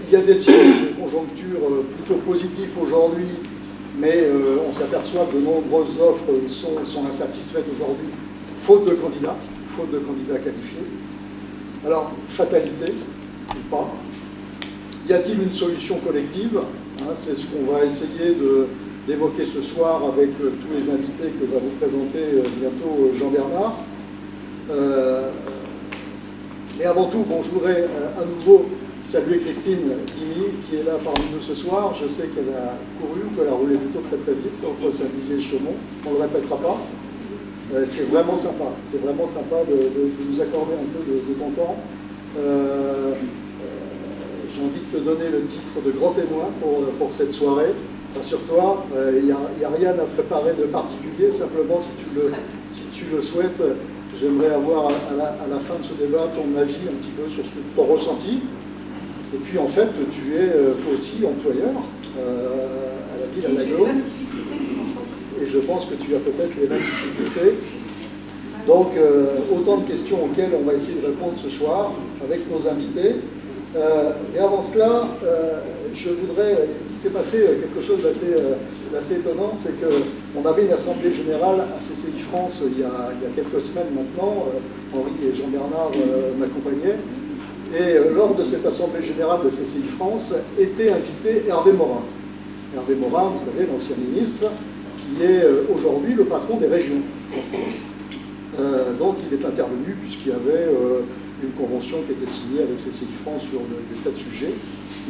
il y a des signes de conjoncture plutôt positifs aujourd'hui, mais on s'aperçoit que de nombreuses offres sont insatisfaites aujourd'hui, faute de candidats qualifiés. Alors, fatalité, ou pas. Y a-t-il une solution collective? C'est ce qu'on va essayer d'évoquer ce soir avec tous les invités que va vous présenter bientôt Jean-Bernard. Mais avant tout, bon, je voudrais à nouveau saluer Christine Guimy, qui est là parmi nous ce soir. Je sais qu'elle a couru, qu'elle a roulé plutôt très très vite entre Saint-Dizier et Chaumont. On ne le répétera pas. C'est vraiment sympa. C'est vraiment sympa de nous accorder un peu de ton temps. J'ai envie de te donner le titre de grand témoin pour cette soirée. Rassure-toi, il n'y a rien à préparer de particulier. Simplement, si tu le souhaites, j'aimerais avoir à la fin de ce débat ton avis un petit peu sur ton ressenti. Et puis en fait, tu es toi aussi employeur à la ville à Lago. Et je pense que tu as peut-être les mêmes difficultés. Donc, autant de questions auxquelles on va essayer de répondre ce soir avec nos invités. Et avant cela, il s'est passé quelque chose d'assez étonnant, c'est qu'on avait une assemblée générale à CCI France il y a quelques semaines maintenant. Henri et Jean-Bernard m'accompagnaient. Et lors de cette assemblée générale de CCI France était invité Hervé Morin. Hervé Morin, vous savez, l'ancien ministre, qui est aujourd'hui le patron des régions en France. Donc il est intervenu puisqu'il y avait une convention qui était signée avec CCI France sur des tas de sujets,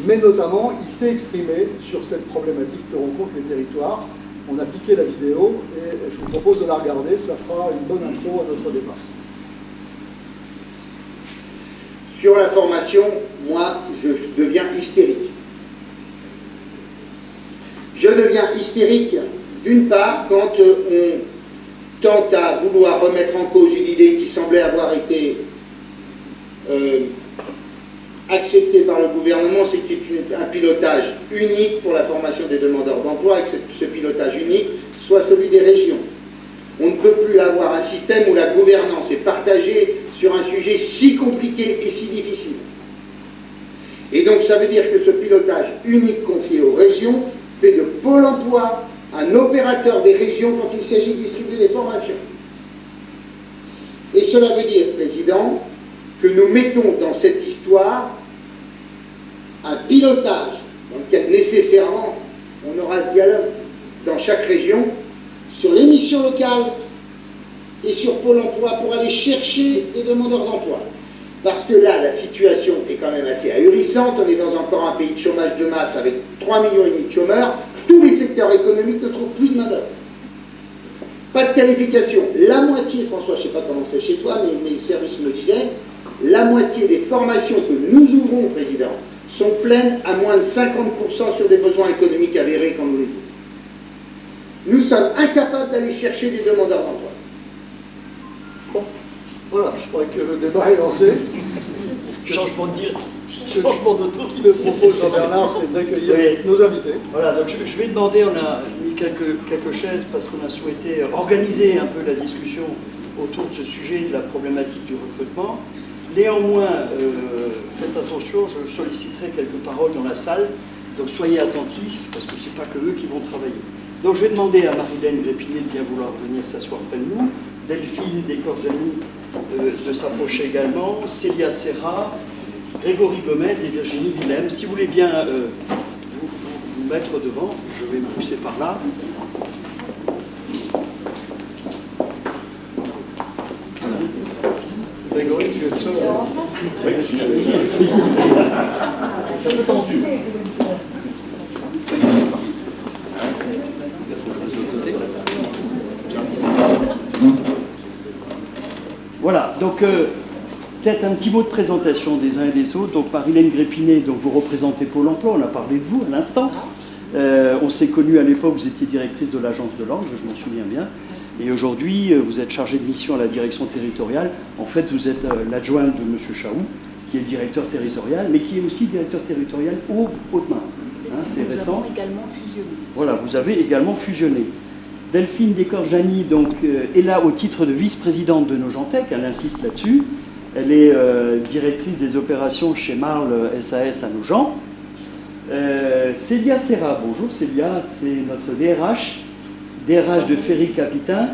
mais notamment il s'est exprimé sur cette problématique que rencontrent les territoires. On a piqué la vidéo et je vous propose de la regarder, ça fera une bonne intro à notre débat. Sur la formation, moi, je deviens hystérique. Je deviens hystérique, d'une part, quand on tente à vouloir remettre en cause une idée qui semblait avoir été acceptée par le gouvernement, c'est qu'il y ait un pilotage unique pour la formation des demandeurs d'emploi et que ce pilotage unique soit celui des régions. On ne peut plus avoir un système où la gouvernance est partagée sur un sujet si compliqué et si difficile. Et donc ça veut dire que ce pilotage unique confié aux régions fait de Pôle emploi un opérateur des régions quand il s'agit de distribuer des formations. Et cela veut dire, Président, que nous mettons dans cette histoire un pilotage dans lequel nécessairement on aura ce dialogue dans chaque région sur les missions locales et sur Pôle emploi pour aller chercher les demandeurs d'emploi. Parce que là, la situation est quand même assez ahurissante. On est dans encore un pays de chômage de masse avec 3,5 millions de chômeurs. Tous les secteurs économiques ne trouvent plus de main-d'œuvre. Pas de qualification. La moitié, François, je ne sais pas comment c'est chez toi, mais mes services me disaient, la moitié des formations que nous ouvrons, Président, sont pleines à moins de 50% sur des besoins économiques avérés quand nous les ouvrons. Nous sommes incapables d'aller chercher des demandeurs d'emploi. Bon, voilà, je crois que le débat est lancé. Changement de dire, changement d'auto. Ce que propose Jean-Bernard, c'est d'accueillir nos invités. Voilà, donc je vais demander, on a mis quelques chaises parce qu'on a souhaité organiser un peu la discussion autour de ce sujet, de la problématique du recrutement. Néanmoins, faites attention, je solliciterai quelques paroles dans la salle, donc soyez attentifs, parce que ce n'est pas que eux qui vont travailler. Donc je vais demander à Marilène Grépinet de bien vouloir venir s'asseoir près de nous, Delphine Descorjani de s'approcher également, Célia Serra, Grégory Gomez et Virginie Willem. Si vous voulez bien vous mettre devant, je vais me pousser par là. Grégory, tu es le seul. Oui, je suis un peu tendu. Voilà, donc peut-être un petit mot de présentation des uns et des autres. Donc Marilène Grépinet, donc vous représentez Pôle emploi, on a parlé de vous à l'instant. On s'est connus à l'époque, vous étiez directrice de l'agence de langue, je m'en souviens bien. Et aujourd'hui, vous êtes chargée de mission à la direction territoriale. En fait, vous êtes l'adjointe de M. Chaoux, qui est le directeur territorial, mais qui est aussi directeur territorial au Haut-de-Marne. C'est récent. Nous avons également fusionné. Voilà, vous avez également fusionné. Delphine Descorjani donc, est là au titre de vice-présidente de Nogentec, elle insiste là-dessus. Elle est directrice des opérations chez Marle SAS à Nogent. Célia Serra, bonjour Célia, c'est notre DRH de Ferry Capitain,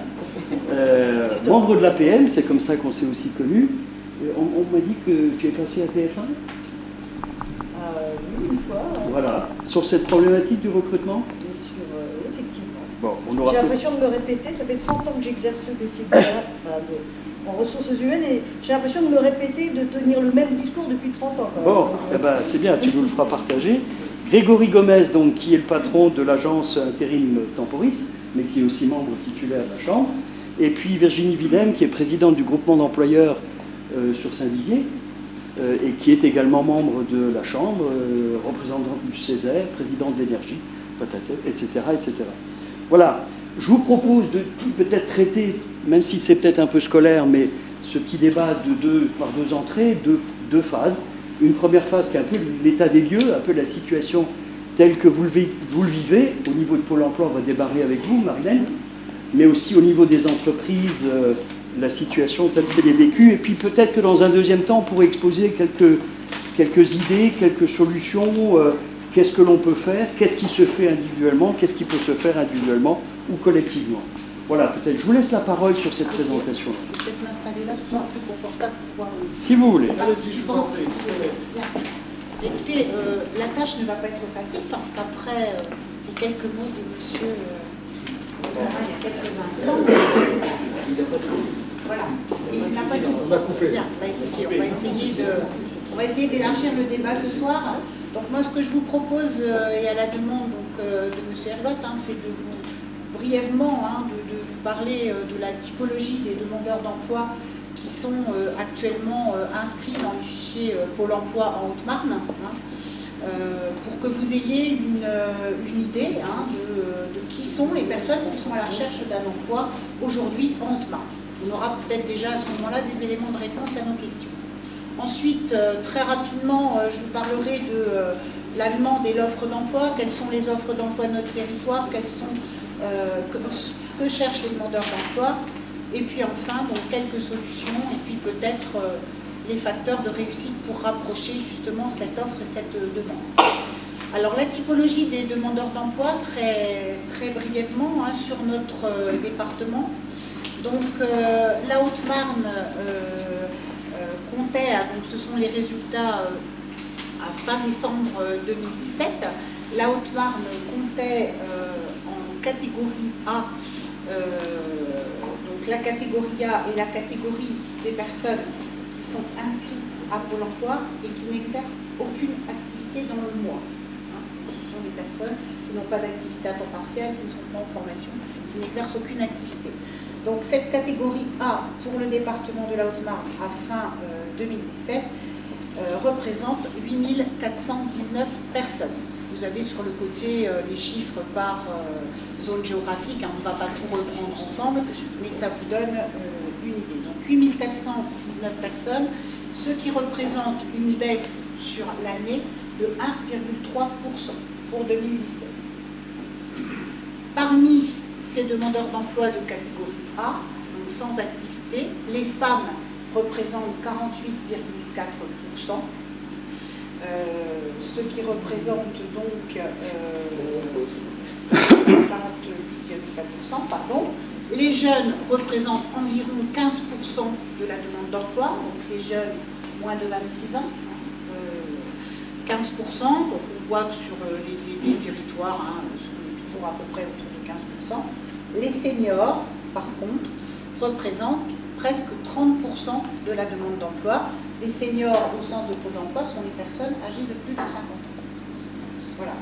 membre de l'APM, c'est comme ça qu'on s'est aussi connus. On m'a dit que tu es passé à TF1 ? Oui, une fois. Voilà, sur cette problématique du recrutement ? Bien sûr, effectivement. Bon, on aura J'ai l'impression de me répéter, ça fait 30 ans que j'exerce le métier en ressources humaines et j'ai l'impression de me répéter, de tenir le même discours depuis 30 ans. Quand même. Bon, eh ben, c'est bien, tu nous le feras partager. Grégory Gomez, donc, qui est le patron de l'agence intérim Temporis, mais qui est aussi membre titulaire de la Chambre. Et puis Virginie Willem, qui est présidente du groupement d'employeurs sur Saint-Dizier, et qui est également membre de la Chambre, représentante du Césaire, présidente d'énergie, etc., etc. Voilà, je vous propose de peut-être traiter, même si c'est peut-être un peu scolaire, mais ce petit débat par deux entrées, deux phases. Une première phase qui est un peu l'état des lieux, un peu la situation telle que vous le vivez. Au niveau de Pôle emploi, on va débarrer avec vous, Marilène, mais aussi au niveau des entreprises, la situation telle qu'elle est vécue. Et puis peut-être que dans un deuxième temps, on pourrait exposer quelques idées, quelques solutions. Qu'est-ce que l'on peut faire? Qu'est-ce qui se fait individuellement? Qu'est-ce qui peut se faire individuellement ou collectivement? Voilà, peut-être je vous laisse la parole sur cette présentation. Je vais peut-être m'installer là, ce soit plus confortable pour pouvoir... Si vous voulez. Allez-y, je vous en prie. Écoutez, la tâche ne va pas être facile parce qu'après les quelques mots de monsieur il y a quelques instants, voilà, il n'a pas tout dit. On va couper. Bien, bah, écoutez, on va essayer d'élargir le débat ce soir. Donc moi, ce que je vous propose, et à la demande donc, de monsieur Hergot, c'est de vous brièvement de vous parler de la typologie des demandeurs d'emploi qui sont actuellement inscrits dans le fichier Pôle emploi en Haute-Marne, pour que vous ayez une idée de qui sont les personnes qui sont à la recherche d'un emploi aujourd'hui en Haute-Marne. On aura peut-être déjà à ce moment-là des éléments de réponse à nos questions. Ensuite, très rapidement, je vous parlerai de la demande et l'offre d'emploi, quelles sont les offres d'emploi de notre territoire, que cherchent les demandeurs d'emploi, et puis enfin, donc, quelques solutions, et puis peut-être les facteurs de réussite pour rapprocher justement cette offre et cette demande. Alors la typologie des demandeurs d'emploi, très, très brièvement, sur notre département. Donc la Haute-Marne comptait, donc ce sont les résultats à fin décembre 2017, la Haute-Marne comptait en catégorie A, donc la catégorie A est la catégorie des personnes qui sont inscrites à Pôle emploi et qui n'exercent aucune activité dans le mois. Ce sont des personnes qui n'ont pas d'activité à temps partiel, qui ne sont pas en formation, qui n'exercent aucune activité. Donc cette catégorie A pour le département de la Haute-Marne à fin 2017 représente 8419 personnes. Vous avez sur le côté les chiffres par zone géographique, on ne va pas tout reprendre ensemble, mais ça vous donne une idée. Donc 8419 personnes, ce qui représente une baisse sur l'année de 1,3% pour 2017. Parmi ces demandeurs d'emploi de catégorie A, donc sans activité, les femmes représentent 48,4%, ce qui représente donc 48,4%, pardon. Les jeunes représentent environ 15% de la demande d'emploi, donc les jeunes moins de 26 ans, 15%, donc on voit que sur les territoires, on est toujours à peu près autour de 15%. Les seniors, par contre, représentent presque 30% de la demande d'emploi. Les seniors, au sens de Pôle emploi, sont les personnes âgées de plus de 50 ans. Voilà.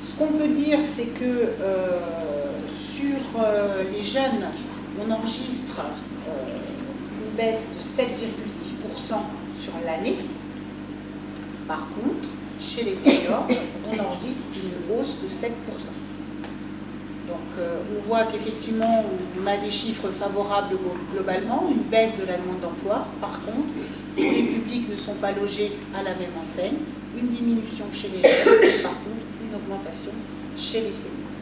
Ce qu'on peut dire, c'est que sur les jeunes, on enregistre une baisse de 7,6% sur l'année. Par contre, chez les seniors, on enregistre une hausse de 7%. Donc on voit qu'effectivement, on a des chiffres favorables globalement, une baisse de la demande d'emploi. Par contre, les publics ne sont pas logés à la même enseigne, une diminution chez les jeunes, et par contre, une augmentation chez les seniors.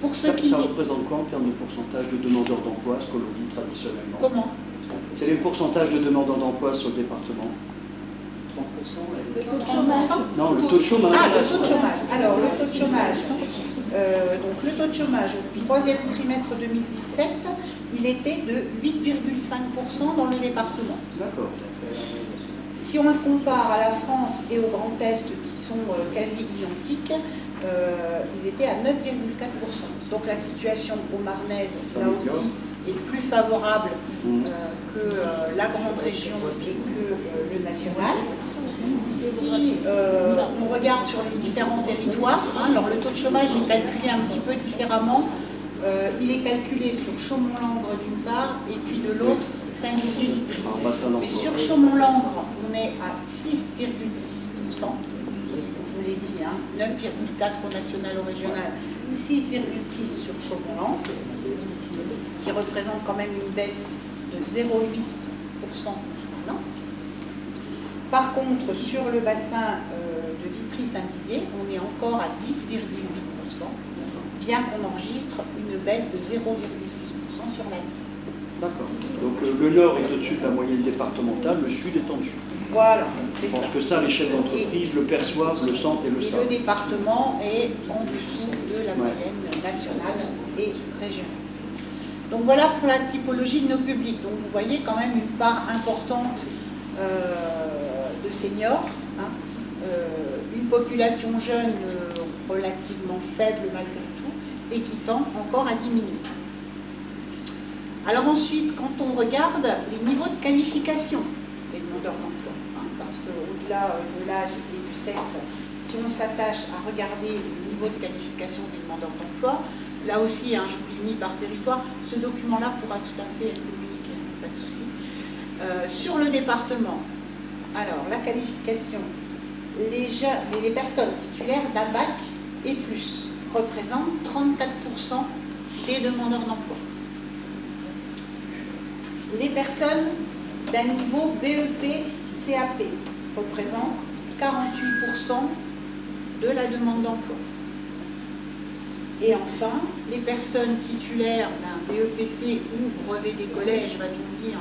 Pour ce qui... Ça représente quoi en termes de pourcentage de demandeurs d'emploi, ce que l'on dit traditionnellement? Comment? Quel est le pourcentage de demandeurs d'emploi sur le département? 30%. Le taux de chômage. Non, le taux de chômage. Ah, le taux de chômage. Alors, le taux de chômage. Donc, le taux de chômage au troisième trimestre 2017, il était de 8,5% dans le département. D'accord. Si on le compare à la France et au Grand Est, qui sont quasi identiques, ils étaient à 9,4%. Donc la situation au Marnaise, là aussi, est plus favorable que la grande région et que le national. Si on regarde sur les différents territoires, alors le taux de chômage est calculé un petit peu différemment. Il est calculé sur Chaumont-Langres d'une part et puis de l'autre Saint-Dizier-Vitry. Mais sur Chaumont-Langres, on est à 6,6%. Je vous l'ai dit, 9,4 au national, au régional, 6,6 sur Chaumont-Langres, ce qui représente quand même une baisse de 0,8% sur l'an. Par contre, sur le bassin de Vitry-Saint-Dizier, on est encore à 10,8%. Bien qu'on enregistre une baisse de 0,6% sur l'année. D'accord. Donc le nord est au-dessus de la moyenne départementale, le sud est en dessous. Voilà, c'est Je ça. pense que ça, les chefs d'entreprise le perçoivent, le sentent et le Et savent. le département est en dessous de la moyenne nationale et régionale. Donc voilà pour la typologie de nos publics. Donc vous voyez quand même une part importante de seniors, une population jeune relativement faible malgré tout, et qui tend encore à diminuer. Alors ensuite, quand on regarde les niveaux de qualification des demandeurs d'emploi, parce qu'au-delà de l'âge et du sexe, si on s'attache à regarder le niveau de qualification des demandeurs d'emploi, là aussi, je vous l'ai mis par territoire, ce document-là pourra tout à fait être communiqué, pas de souci. Sur le département, alors la qualification, les personnes titulaires d'un bac et plus représentent 34% des demandeurs d'emploi. Les personnes d'un niveau BEP, CAP représentent 48% de la demande d'emploi. Et enfin, les personnes titulaires d'un BEPC ou brevet des collèges, va-t-on dire,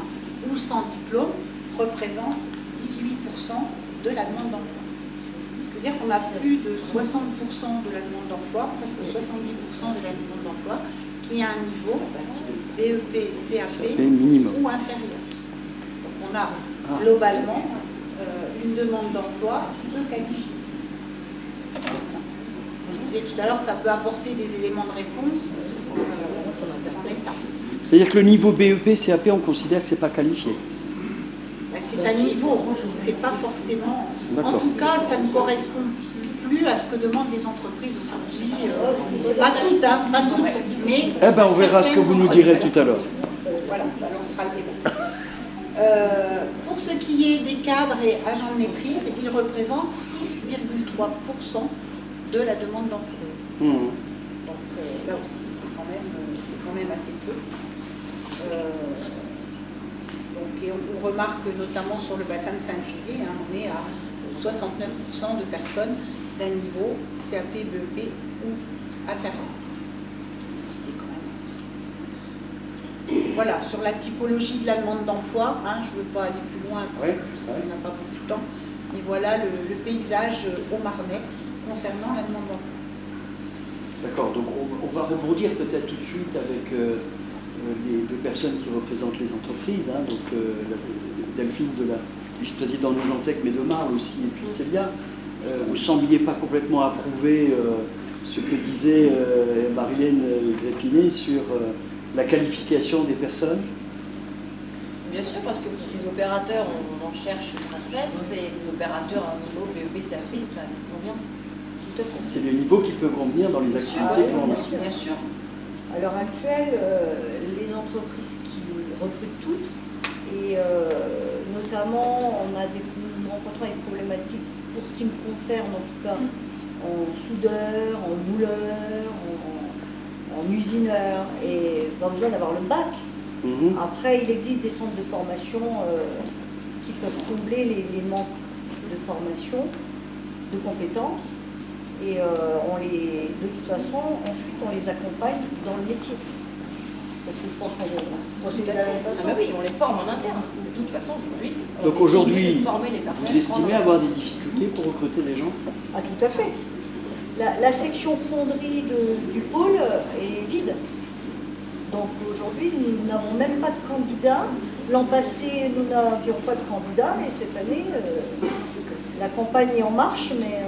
ou sans diplôme, représentent 18% de la demande d'emploi. Ce qui veut dire qu'on a plus de 60% de la demande d'emploi, presque 70% de la demande d'emploi, qui a un niveau BEP, CAP ou inférieur. Donc on a globalement une demande d'emploi peu qualifiée. Je vous disais tout à l'heure, ça peut apporter des éléments de réponse en état. C'est-à-dire que le niveau BEP, CAP, on considère que ce n'est pas qualifié. C'est un niveau, c'est pas forcément... En tout cas, ça ne correspond plus à ce que demandent les entreprises aujourd'hui. Pas toutes, pas toutes, mais... Eh bien, on verra ce que vous nous direz tout à l'heure. Voilà, on fera le débat. Pour ce qui est des cadres et agents de maîtrise, ils représentent 6,3% de la demande d'emploi. Donc là aussi, c'est quand même assez peu. Et on remarque notamment sur le bassin de Saint-Dizier, on est à 69% de personnes d'un niveau CAP, BEP ou inférieur. Ce qui est quand même... Voilà, sur la typologie de la demande d'emploi, je ne veux pas aller plus loin parce que je sais qu'on n'a pas beaucoup de temps, mais voilà le paysage au Marnais concernant la demande d'emploi. D'accord, donc on va rebondir peut-être tout de suite avec les deux personnes qui représentent les entreprises, donc Delphine de la vice-présidente de Nogentec, mais de Marle aussi, et puis Célia. Vous ne sembliez pas complètement approuver ce que disait Marilène Gréppinet sur la qualification des personnes. Bien sûr, parce que les opérateurs, on en cherche sans cesse, et les opérateurs à un niveau BEP, CAP, ça convient. C'est le niveau qui peut convenir dans les activités qu'on a. Bien sûr. À l'heure actuelle, les entreprises qui recrutent toutes, et notamment nous rencontrons des problématiques, pour ce qui me concerne en tout cas, en soudeur, en mouleur, en usineur, et pas besoin d'avoir le bac. Après, il existe des centres de formation qui peuvent combler les manques de formation, de compétences. Et de toute façon, ensuite, on les accompagne dans le métier. Donc je pense qu'on va procéder de la même façon. Ah bah oui, on les forme en interne. De toute façon, aujourd'hui, Donc aujourd'hui, vous vous estimez avoir des difficultés pour recruter des gens? Ah tout à fait. La section fonderie du pôle est vide. Donc aujourd'hui, nous n'avons même pas de candidats. L'an passé, nous n'avions pas de candidats et cette année, la campagne est en marche, mais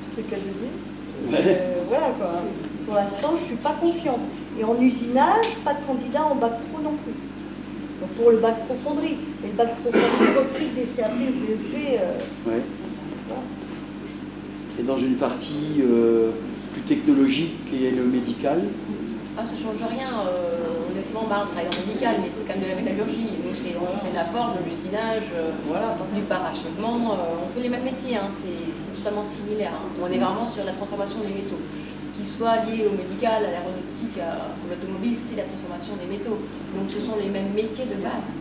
c'est le cas de dire. Voilà quoi. Pour l'instant, je ne suis pas confiante. Et en usinage, pas de candidats en bac pro non plus. Donc pour le bac pro fonderie. Et le bac pro fonderie recrute des CAP ou BEP. Ouais. Voilà. Et dans une partie plus technologique qui est le médical? Ah, ça ne change rien. Honnêtement, on travaille dans le médical, mais c'est quand même de la métallurgie. Nous, on fait de la forge, de l'usinage, du parachèvement. On fait les mêmes métiers, hein. C'est totalement similaire. Hein. On est vraiment sur la transformation des métaux. Qu'ils soient liés au médical, à l'aéronautique, à l'automobile, c'est la transformation des métaux. Donc ce sont les mêmes métiers de base.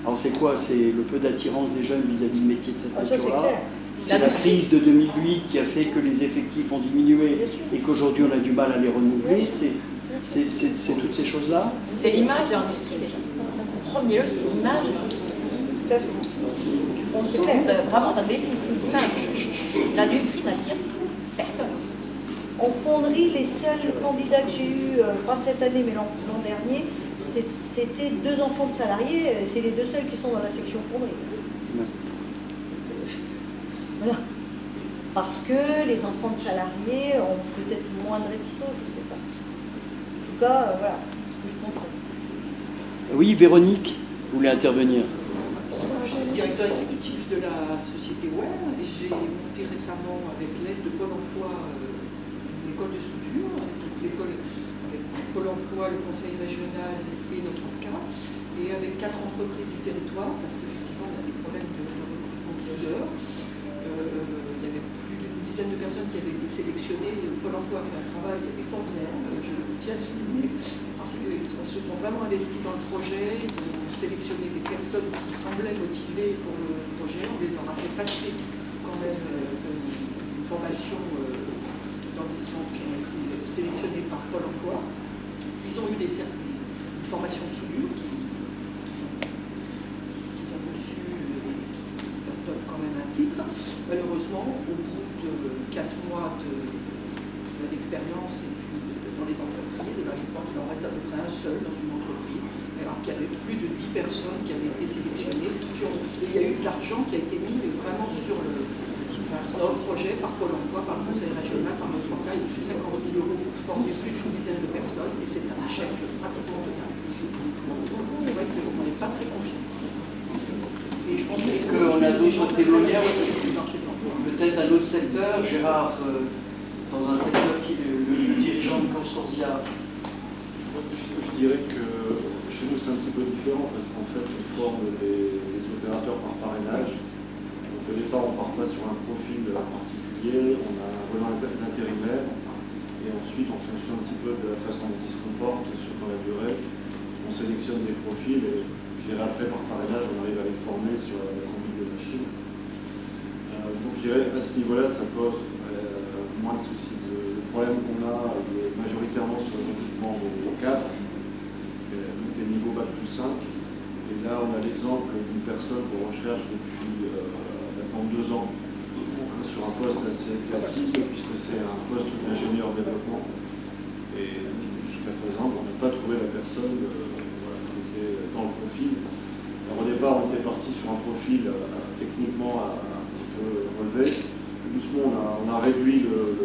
Alors c'est quoi? C'est le peu d'attirance des jeunes vis-à-vis du métier de cette Ah, ça, c'est nature-là? clair. C'est la crise de 2008 qui a fait que les effectifs ont diminué et qu'aujourd'hui on a du mal à les renouveler. C'est toutes ces choses-là? C'est l'image de l'industrie déjà. En premier lieu, c'est l'image de l'industrie. Tout à fait. On souffre vraiment d'un déficit d'image. L'industrie n'attire personne. En fonderie, les seuls candidats que j'ai eus, pas cette année mais l'an dernier, c'était 2 enfants de salariés. C'est les 2 seuls qui sont dans la section fonderie. Voilà. Parce que les enfants de salariés ont peut-être moins de réticence, je ne sais pas. En tout cas, voilà, c'est ce que je constate. Oui, Véronique voulait intervenir. Je suis directeur exécutif de la société WER et j'ai monté récemment avec l'aide de Pôle emploi une école de soudure, donc l'école avec Pôle emploi, le conseil régional et notre cas, et avec 4 entreprises du territoire, parce qu'effectivement on a des problèmes de recrutement de soudeurs. Il y avait plus d'une dizaine de personnes qui avaient été sélectionnées. Pôle emploi a fait un travail extraordinaire, je tiens à le souligner, parce qu'ils se sont vraiment investis dans le projet. Ils ont sélectionné des personnes qui semblaient motivées pour le projet. On leur a fait passer quand même une formation dans des centres qui ont été sélectionnés par Pôle emploi. Ils ont eu une formation de soudure qu'ils ont reçue qui leur donne quand même un titre. Malheureusement, au bout de 4 mois d'expérience et puis dans les entreprises, et ben je crois qu'il en reste à peu près un seul dans une entreprise, alors qu'il y avait plus de 10 personnes qui avaient été sélectionnées. Il y a eu de l'argent qui a été mis vraiment dans le projet par Pôle emploi, par le conseil régional, par notre cas, il y a plus de 50 000 € pour former plus d'une dizaine de personnes, et c'est un échec pratiquement total. C'est vrai qu'on n'est pas très confiant. Et je pense Est-ce qu'on a d'autres témoignages? Peut-être un autre secteur, Gérard, dans un secteur qui est le dirigeant de Consortia. Je dirais que chez nous c'est un petit peu différent parce qu'en fait on forme les opérateurs par parrainage. Donc au départ on ne part pas sur un profil particulier, on a un volant d'intérimaire et ensuite en fonction un petit peu de la façon dont ils se comportent dans la durée, on sélectionne des profils et je dirais après par parrainage on arrive à les former sur la conduite de machine. Donc je dirais à ce niveau-là ça pose moins de soucis. Le problème qu'on a est majoritairement sur le recrutement au cadre, des niveaux Bac plus 5. Et là, on a l'exemple d'une personne qu'on recherche depuis maintenant 2 ans sur un poste assez classique, puisque c'est un poste d'ingénieur développement. Et jusqu'à présent, on n'a pas trouvé la personne qui était dans le profil. Alors, au départ, on était parti sur un profil techniquement un petit peu relevé. Doucement, on a réduit le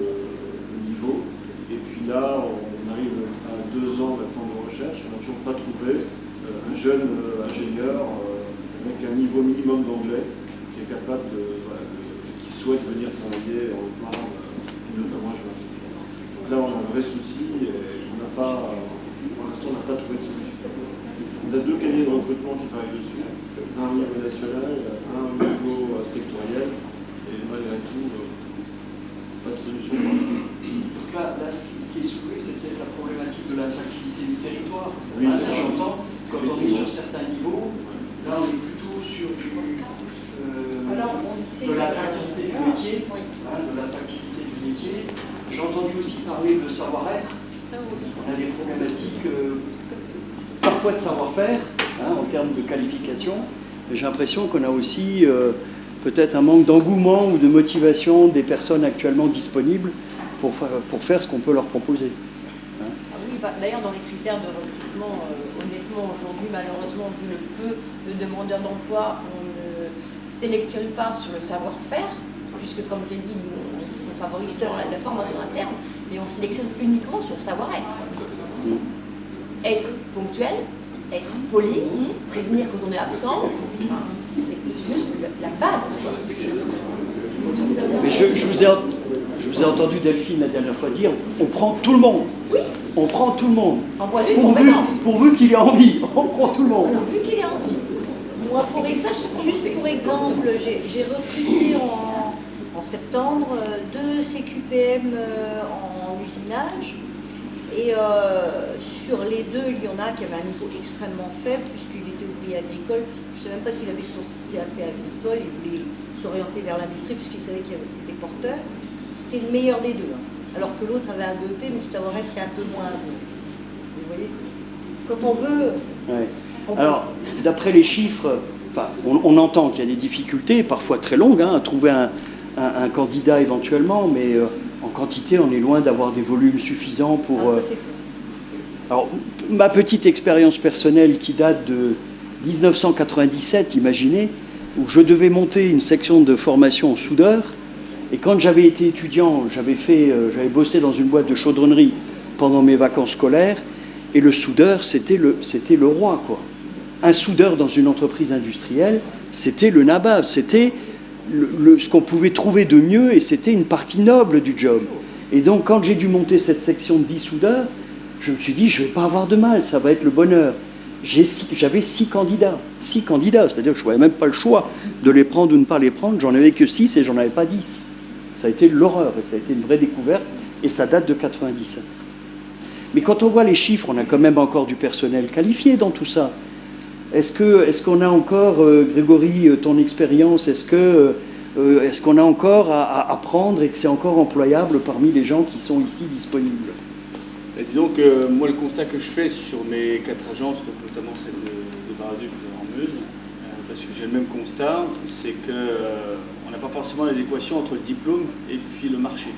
niveau. Et puis là, on arrive à 2 ans maintenant de recherche. On n'a toujours pas trouvé un jeune ingénieur avec un niveau minimum d'anglais qui est capable qui souhaite venir travailler en Haute-Marne, notamment à Juin. Donc là, on a un vrai souci et on n'a pas, pour l'instant, on n'a pas trouvé de solution. On a 2 cabinets de recrutement qui travaillent dessus, un au niveau national, un au niveau sectoriel. Et malgré tout, pas de solution pour l'instant. Donc là, ce qui est soulevé, c'est peut-être la problématique de l'attractivité du territoire. Oui, ça j'entends, quand on est sur certains niveaux, là on est plutôt sur de l'attractivité du métier. De l'attractivité du métier. J'ai entendu aussi parler de savoir-être. On a des problématiques parfois de savoir-faire, hein, en termes de qualification, mais j'ai l'impression qu'on a aussi peut-être un manque d'engouement ou de motivation des personnes actuellement disponibles pour faire ce qu'on peut leur proposer. Hein. Oui, d'ailleurs, dans les critères de recrutement, honnêtement, aujourd'hui, malheureusement, vu le peu de demandeurs d'emploi, on ne sélectionne pas sur le savoir-faire, puisque, comme je l'ai dit, nous, on favorise la formation interne, mais on sélectionne uniquement sur le savoir-être. Être ponctuel, être poli, prévenir quand on est absent, c'est juste la base. Mais je vous ai entendu Delphine la dernière fois dire, on prend tout le monde. Oui. On prend tout le monde. En point de vue compétence. Pourvu qu'il ait envie, on prend tout le monde. Pourvu qu'il ait envie. Moi, juste pour exemple, j'ai recruté en septembre 2 CQPM en usinage. Et sur les 2, il y en a qui avaient un niveau extrêmement faible, puisqu'il était ouvrier agricole. Je ne sais même pas s'il avait son CAP agricole, il voulait s'orienter vers l'industrie, puisqu'il savait qu'il c'était porteur. C'est le meilleur des 2. Hein. Alors que l'autre avait un BEP, mais le savoir-être est un peu moins bon. Vous voyez, quand on veut... Ouais. Alors, d'après les chiffres, enfin, on entend qu'il y a des difficultés, parfois très longues, hein, à trouver un candidat éventuellement, mais en quantité, on est loin d'avoir des volumes suffisants pour... Alors, ma petite expérience personnelle qui date de 1997, imaginez, où je devais monter une section de formation en soudeur, et quand j'avais été étudiant, j'avais bossé dans une boîte de chaudronnerie pendant mes vacances scolaires, et le soudeur, c'était le roi, quoi. Un soudeur dans une entreprise industrielle, c'était le nabab, c'était ce qu'on pouvait trouver de mieux, et c'était une partie noble du job. Et donc, quand j'ai dû monter cette section de 10 soudeurs, je me suis dit, je ne vais pas avoir de mal, ça va être le bonheur. J'avais 6 candidats, c'est-à-dire que je n'avais même pas le choix de les prendre ou de ne pas les prendre, j'en avais que 6 et j'en avais pas 10. Ça a été l'horreur, et ça a été une vraie découverte, et ça date de 97. Mais quand on voit les chiffres, on a quand même encore du personnel qualifié dans tout ça. Est-ce qu'on a encore, Grégory, ton expérience, est-ce qu'on a encore à apprendre et que c'est encore employable parmi les gens qui sont ici disponibles? Disons que moi, le constat que je fais sur mes 4 agences, donc notamment celle de Bar-le-Duc en Meuse, parce que j'ai le même constat, c'est qu'on n'a pas forcément l'adéquation entre le diplôme et puis le marché.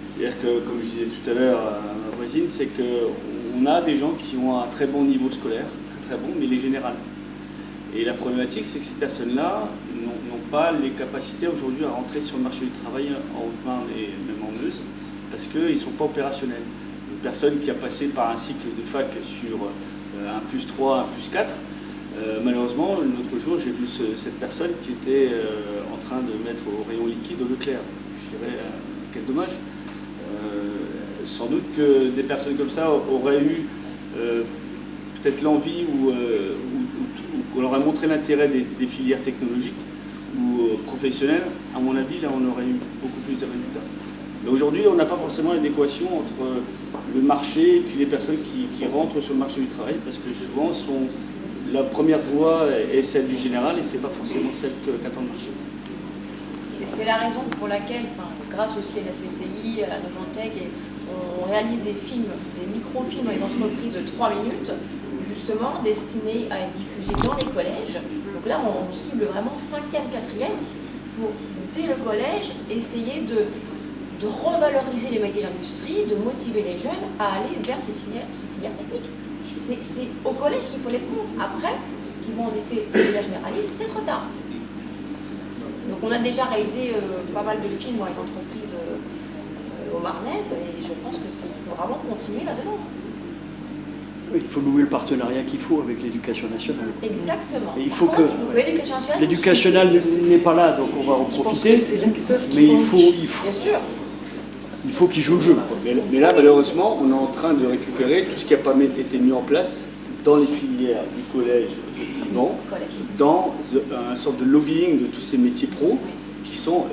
C'est-à-dire que, comme je disais tout à l'heure à ma voisine, c'est qu'on a des gens qui ont un très bon niveau scolaire, très bon, mais les générales. Et la problématique, c'est que ces personnes-là n'ont pas les capacités aujourd'hui à rentrer sur le marché du travail en Haute-Marne et même en Meuse, parce qu'ils ne sont pas opérationnels. Une personne qui a passé par un cycle de fac sur un +3, un +4, malheureusement, l'autre jour, j'ai vu cette personne qui était en train de mettre au rayon liquide au Leclerc. Je dirais, quel dommage. Sans doute que des personnes comme ça auraient eu peut-être l'envie ou qu'on leur a montré l'intérêt des filières technologiques ou professionnelles. À mon avis, là, on aurait eu beaucoup plus de résultats. Mais aujourd'hui, on n'a pas forcément l'adéquation entre le marché et puis les personnes qui rentrent sur le marché du travail, parce que souvent, la première voie est celle du général et ce n'est pas forcément celle qu'attend le marché. C'est la raison pour laquelle, grâce aussi à la CCI, à la Novantech, on réalise des films, des micro-films dans les entreprises de 3 minutes, justement destinés à être diffusés dans les collèges. Donc là, on cible vraiment 5e, 4e, pour, dès le collège, essayer de revaloriser les métiers d'industrie, de motiver les jeunes à aller vers ces filières techniques. C'est au collège qu'il faut les prendre. Après, si on les fait la généraliste, c'est trop tard. Donc on a déjà réalisé pas mal de films dans les entreprises au Marnaises, et je pense qu'il faut vraiment continuer là-dedans. Oui, il faut nouer le partenariat qu'il faut avec l'éducation nationale. Exactement. Et il faut que l'éducation nationale n'est pas là, donc on va en profiter. Mais il faut qu'il joue le jeu. Mais là, malheureusement, on est en train de récupérer tout ce qui n'a pas été mis en place dans les filières du collège, effectivement, dans une sorte de lobbying de tous ces métiers pros qui sont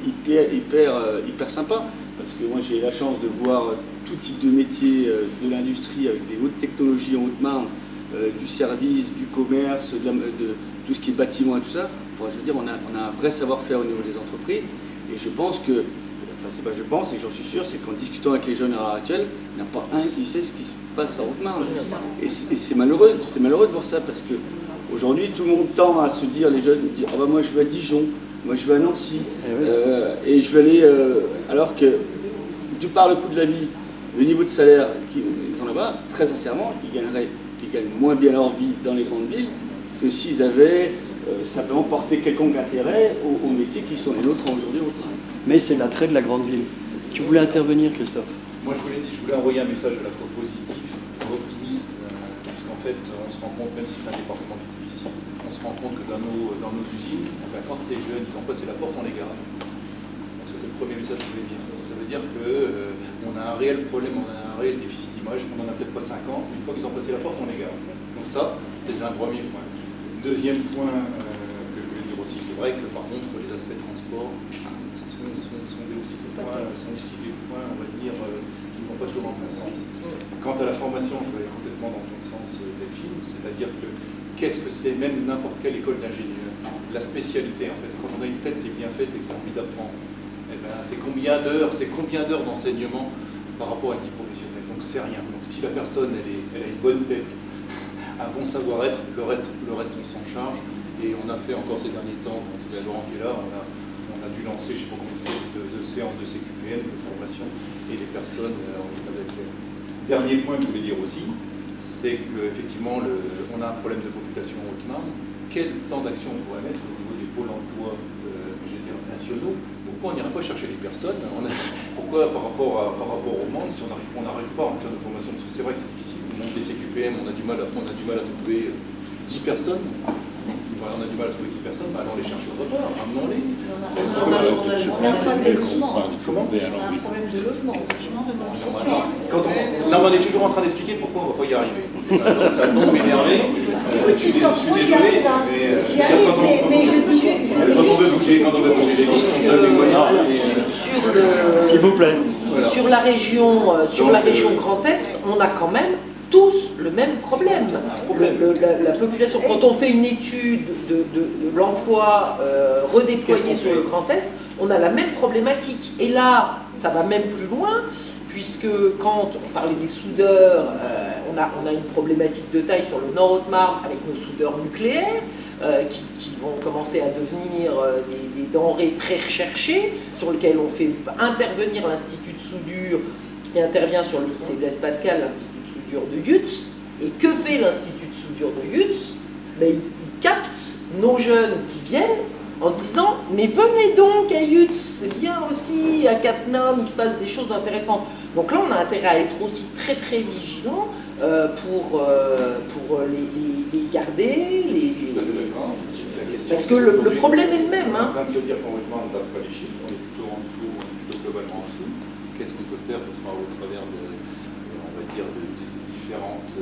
hyper sympas. Parce que moi, j'ai la chance de voir tout type de métiers de l'industrie avec des hautes technologies en Haute-Marne, du service, du commerce, de tout ce qui est bâtiment et tout ça. Enfin, je veux dire, on a un vrai savoir-faire au niveau des entreprises. Et je pense que enfin c'est pas je pense, et j'en suis sûr, c'est qu'en discutant avec les jeunes à l'heure actuelle, il n'y en a pas un qui sait ce qui se passe à Haute-Marne. Et c'est malheureux de voir ça, parce que aujourd'hui tout le monde tend à se dire, les jeunes, dire, ah bah moi je vais à Dijon, moi je vais à Nancy, et je vais aller, alors que, du par le coût de la vie, le niveau de salaire qu'ils ont là-bas, très sincèrement, ils gagnent moins bien leur vie dans les grandes villes que s'ils avaient simplement porté quelconque intérêt aux métiers qui sont les nôtres aujourd'hui. Mais c'est l'attrait de la grande ville. Tu voulais intervenir, Christophe? Moi, je voulais envoyer un message à la fois positif, optimiste, puisqu'en fait, on se rend compte, même si c'est un département qui est difficile, on se rend compte que dans nos usines, quand les jeunes ils ont passé la porte, on les garde. Donc ça, c'est le premier message que je voulais dire. Donc, ça veut dire qu'on a un réel problème, on a un réel déficit d'image, on n'en a peut-être pas 5 ans, une fois qu'ils ont passé la porte, on les garde. Donc ça, c'est déjà un premier point. Deuxième point que je voulais dire aussi, c'est vrai que par contre, les aspects transport sont aussi des points, on va dire, qui ne vont pas toujours dans le bon sens. Quant à la formation, je vais aller complètement dans ton sens, Delphine, c'est-à-dire que qu'est-ce que c'est même n'importe quelle école d'ingénieur, la spécialité en fait, quand on a une tête qui est bien faite et qui a envie d'apprendre, eh ben, c'est combien d'heures d'enseignement par rapport à une vie professionnelle. Donc c'est rien. Donc si la personne elle a une bonne tête, un bon savoir-être, le reste on s'en charge. Et on a fait encore ces derniers temps, c'est Laurent qui est là, on a dû lancer, je ne sais pas comment c'est, de séances de CQPM, de formation, et les personnes avec. Dernier point que je voulais dire aussi, c'est qu'effectivement on a un problème de population en Haute-Marne. Quel plan d'action on pourrait mettre au niveau des pôles emploi nationaux? Pourquoi on n'ira pas chercher les personnes? Pourquoi par rapport au manque, si on n'arrive pas en termes de formation? Parce que c'est vrai que c'est difficile, le monde des CQPM, on a du mal à trouver 10 personnes. On a du mal à trouver 10 personnes, allons les chercher autre part, ramenons-les. On a un problème de logement. On a un problème de logement. Non, mais on est toujours en train d'expliquer pourquoi on ne va pas y arriver. Ça tombe m'énerver. Je suis désolé, mais quand on veut bouger les lignes, on donne les moyens. S'il vous plaît. Sur la région Grand Est, on a quand même tous le même problème. La population, quand on fait une étude de l'emploi redéployé sur le Grand Est, on a la même problématique. Et là, ça va même plus loin, puisque quand on parlait des soudeurs, on a une problématique de taille sur le Nord Haute-Marne avec nos soudeurs nucléaires, qui vont commencer à devenir des denrées très recherchées, sur lesquelles on fait intervenir l'Institut de soudure, qui intervient sur le lycée Blaise Pascal, l'Institut de Yutz. Et que fait l'Institut de soudure de Yutz? Il capte nos jeunes qui viennent en se disant « mais venez donc à Yutz, c'est bien aussi, à Cattenom, il se passe des choses intéressantes ». Donc là, on a intérêt à être aussi très très vigilant pour les garder, parce que le problème est le même. On est en train de se dire qu'on ne tape pas les chiffres, on est plutôt en dessous, plutôt globalement en dessous. Qu'est-ce qu'on peut faire au travers de différentes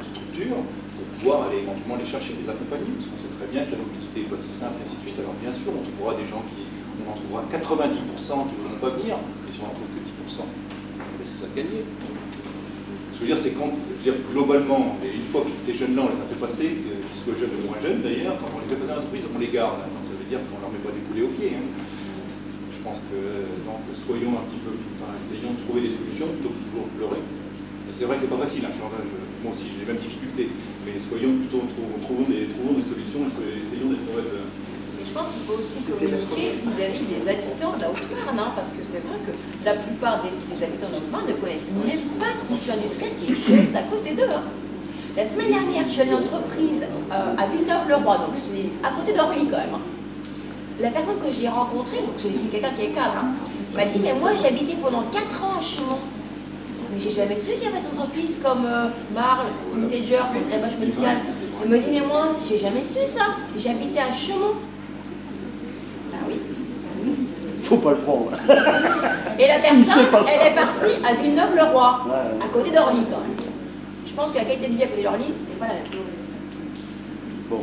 structures pour pouvoir aller éventuellement les chercher, les accompagner, parce qu'on sait très bien que la mobilité n'est pas si simple, et ainsi de suite. Alors bien sûr, on trouvera des gens on en trouvera 90% qui ne voudront pas venir, et si on n'en trouve que 10%, c'est ça de gagner. Ce que je veux dire, c'est globalement, et une fois que ces jeunes-là, on les a fait passer, qu'ils soient jeunes ou moins jeunes d'ailleurs, quand on les fait passer à l'entreprise, on les garde. Donc ça veut dire qu'on ne leur met pas des poulets aux pieds. Je pense que soyons un petit peu, essayons de trouver des solutions plutôt que de toujours pleurer. C'est vrai que c'est pas facile, moi aussi j'ai les mêmes difficultés, mais soyons plutôt, trouvons des solutions et essayons d'être nouvelles. Je pense qu'il faut aussi communiquer vis-à-vis des habitants de la Haute-Marne, parce que c'est vrai que la plupart des habitants de la Haute-Marne ne connaissent même pas le tissu industriel qui est juste à côté d'eux. La semaine dernière, je suis allée à une entreprise à Villeneuve-le-Roi, donc c'est à côté d'Orly quand même. La personne que j'ai rencontrée, donc c'est quelqu'un qui est cadre, m'a dit « mais moi j'ai habité pendant 4 ans à Chaumont. Mais j'ai jamais su qu'il y avait d'entreprises comme Marle, Integer, Grébâche Médical. » Elle me dit « mais moi, j'ai jamais su ça. J'habitais à Chaumont. » Ben oui. Faut pas le prendre. Et la personne, elle est partie à Villeneuve-le-Roi, à côté d'Orly quand même. Je pense que la qualité de vie à côté d'Orly, c'est pas la même. Bon.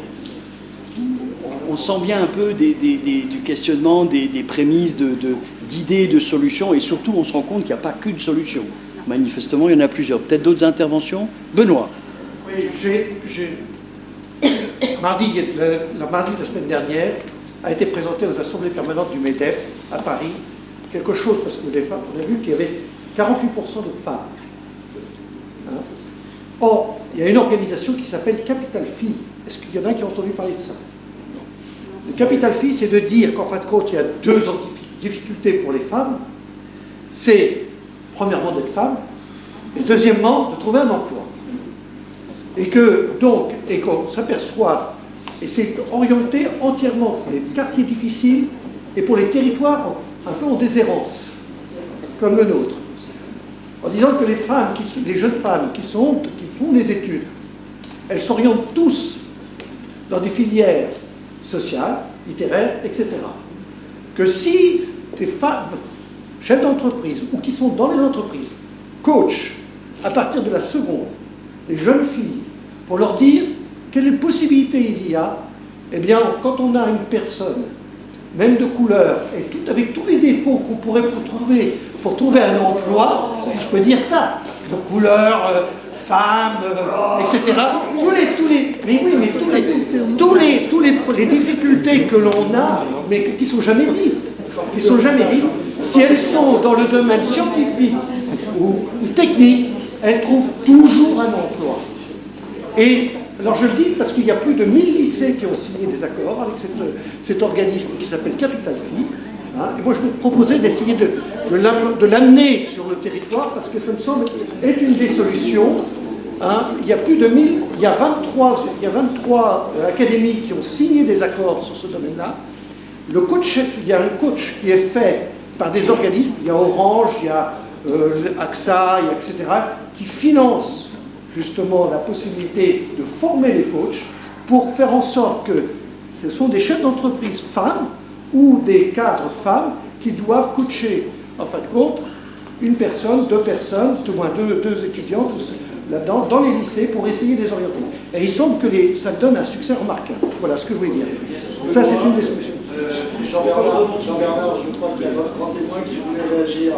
On sent bien un peu du questionnement, des prémices, d'idées, de solutions, et surtout on se rend compte qu'il n'y a pas qu'une solution. Manifestement, il y en a plusieurs. Peut-être d'autres interventions? Benoît. Oui, mardi de la semaine dernière, a été présenté aux assemblées permanentes du MEDEF à Paris quelque chose, parce que on a vu qu'il y avait 48% de femmes. Hein? Or, il y a une organisation qui s'appelle Capital Filles. Est-ce qu'il y en a qui ont entendu parler de ça? Le Capital Filles, c'est de dire qu'en fin de compte, il y a deux difficultés pour les femmes. C'est, premièrement, d'être femme, et deuxièmement, de trouver un emploi. Et qu'on s'aperçoive, et c'est orienté entièrement pour les quartiers difficiles et pour les territoires un peu en déshérence, comme le nôtre. En disant que les jeunes femmes qui font des études, elles s'orientent tous dans des filières sociales, littéraires, etc. Que si des femmes, chefs d'entreprise, ou qui sont dans les entreprises, coachent à partir de la seconde, les jeunes filles, pour leur dire quelles possibilités il y a, eh bien, quand on a une personne, même de couleur, et avec tous les défauts qu'on pourrait pour trouver un emploi, si je peux dire ça, de couleur, femme, etc. Les difficultés que l'on a, mais qui ne sont jamais dites, si elles sont dans le domaine scientifique ou technique, elles trouvent toujours un emploi. Et alors je le dis parce qu'il y a plus de 1000 lycées qui ont signé des accords avec cet organisme qui s'appelle Capital Filles. Hein, et moi je me proposais d'essayer de l'amener sur le territoire parce que ça me semble être une des solutions. Hein. Il y a plus de 1000, il y a 23 académies qui ont signé des accords sur ce domaine-là. Il y a un coach qui est fait par des organismes, il y a Orange, il y a AXA, etc., qui financent justement la possibilité de former les coachs pour faire en sorte que ce sont des chefs d'entreprise femmes ou des cadres femmes qui doivent coacher, en fin de compte, une personne, deux personnes, au moins deux étudiantes là-dedans, dans les lycées pour essayer de les orienter. Et il semble que ça donne un succès remarquable. Voilà ce que je voulais dire. Ça, c'est une des solutions. Jean-Bernard, je crois qu'il y a votre grand témoin qui voulait réagir.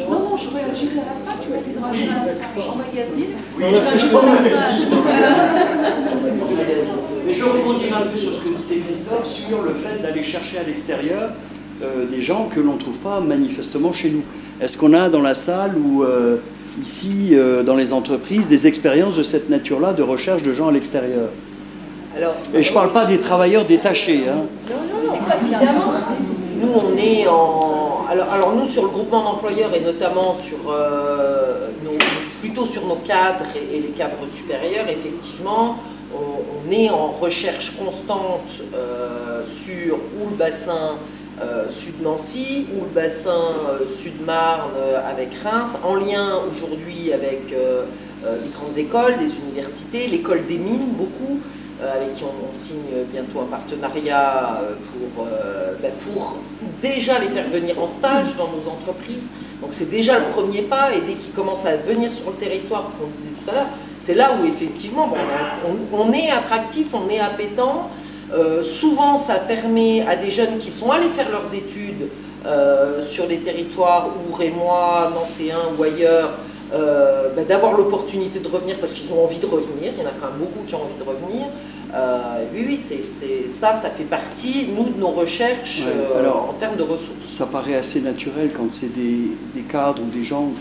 Non, je réagis à la fin, tu as été de réagir à la fin, Jean Magazine. Oui, mais je rebondirai un peu sur ce que disait Christophe, sur le fait d'aller chercher à l'extérieur des gens que l'on ne trouve pas manifestement chez nous. Est-ce qu'on a dans la salle ou ici, dans les entreprises, des expériences de cette nature-là, de recherche de gens à l'extérieur? Et je ne parle pas des travailleurs détachés. Hein. Non, évidemment. Nous, on est en... Alors nous, sur le groupement d'employeurs, et notamment plutôt sur nos cadres et les cadres supérieurs, effectivement, on est en recherche constante sur ou le bassin Sud-Nancy ou le bassin Sud-Marne avec Reims, en lien aujourd'hui avec les grandes écoles, des universités, l'école des mines, beaucoup, avec qui on signe bientôt un partenariat pour déjà les faire venir en stage dans nos entreprises. Donc c'est déjà le premier pas, et dès qu'ils commencent à venir sur le territoire, ce qu'on disait tout à l'heure, c'est là où effectivement on est attractif, on est appétant. Souvent ça permet à des jeunes qui sont allés faire leurs études sur des territoires ou rémois, nancéens ou ailleurs, d'avoir l'opportunité de revenir parce qu'ils ont envie de revenir. Il y en a quand même beaucoup qui ont envie de revenir. Oui, ça fait partie, nous, de nos recherches en termes de ressources. Ça paraît assez naturel quand c'est des cadres ou des gens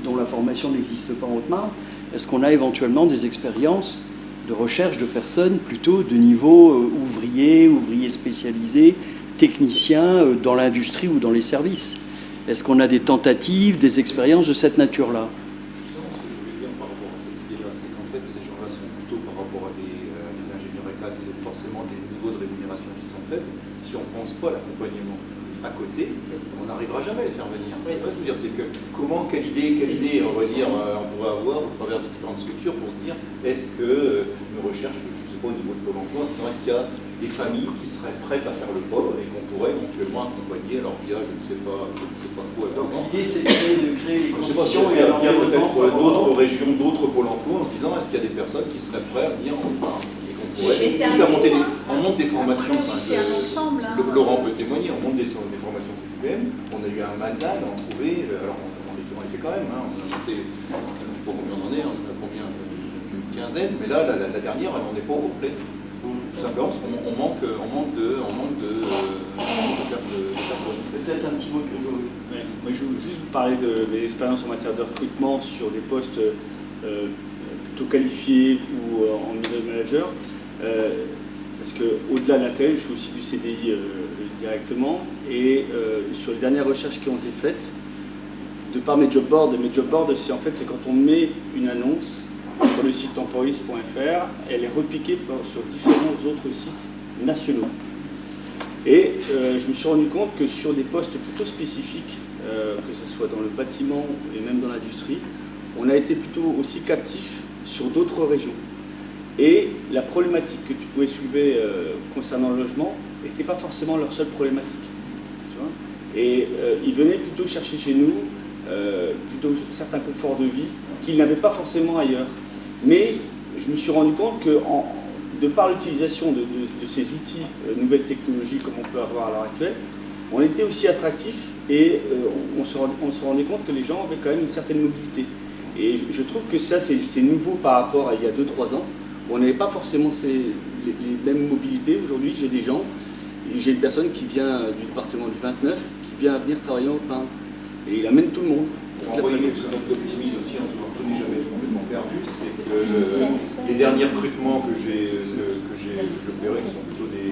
dont la formation n'existe pas en Haute-Marne. Est-ce qu'on a éventuellement des expériences de recherche de personnes plutôt de niveau ouvrier spécialisé, technicien dans l'industrie ou dans les services? Est-ce qu'on a des tentatives, des expériences de cette nature-là? Si on ne pense pas l'accompagnement à côté, on n'arrivera jamais à les faire venir. Je veux dire, c'est que quelle idée on va dire, on pourrait avoir au travers des différentes structures pour se dire, est-ce que nos recherches, je ne sais pas au niveau de Pôle emploi, est-ce qu'il y a des familles qui seraient prêtes à faire le pas et qu'on pourrait éventuellement accompagner alors via je ne sais pas quoi. Donc l'idée c'est de créer les conditions et alors peut-être d'autres régions, d'autres Pôle emploi en se disant, est-ce qu'il y a des personnes qui seraient prêtes à venir en on monte des formations, Laurent peut témoigner, on monte des formations CQPM, on a eu un mandat d'en trouver, alors on les fait quand même, hein, on a monté, je ne sais pas combien on en est, on a combien, une quinzaine, mais là, la dernière, on n'est pas au complet. Tout simplement parce qu'on manque de personnes. Peut-être un petit mot parler de mes expériences en matière de recrutement sur des postes plutôt qualifiés ou en middle manager. Parce qu'au-delà de l'intérim, je fais aussi du CDI directement. Et sur les dernières recherches qui ont été faites, de par mes job boards, c'est quand on met une annonce sur le site temporis.fr, elle est repiquée sur différents autres sites nationaux. Et je me suis rendu compte que sur des postes plutôt spécifiques, que ce soit dans le bâtiment et même dans l'industrie, on a été plutôt aussi captif sur d'autres régions. Et la problématique que tu pouvais soulever concernant le logement n'était pas forcément leur seule problématique. Tu vois, et ils venaient plutôt chercher chez nous plutôt certains conforts de vie qu'ils n'avaient pas forcément ailleurs. Mais je me suis rendu compte que de par l'utilisation de ces outils, nouvelles technologies comme on peut avoir à l'heure actuelle, on était aussi attractif et on se rendait compte que les gens avaient quand même une certaine mobilité. Et je trouve que ça, c'est nouveau par rapport à il y a 2-3 ans, où on n'avait pas forcément les mêmes mobilités. Aujourd'hui, j'ai des gens, j'ai une personne qui vient du département du 29, qui vient à venir travailler au pain. Et il amène tout le monde. On voit une chose d'optimisme aussi, en tout cas, jamais complètement perdu, c'est que les derniers recrutements que j'ai opérés, qui sont plutôt des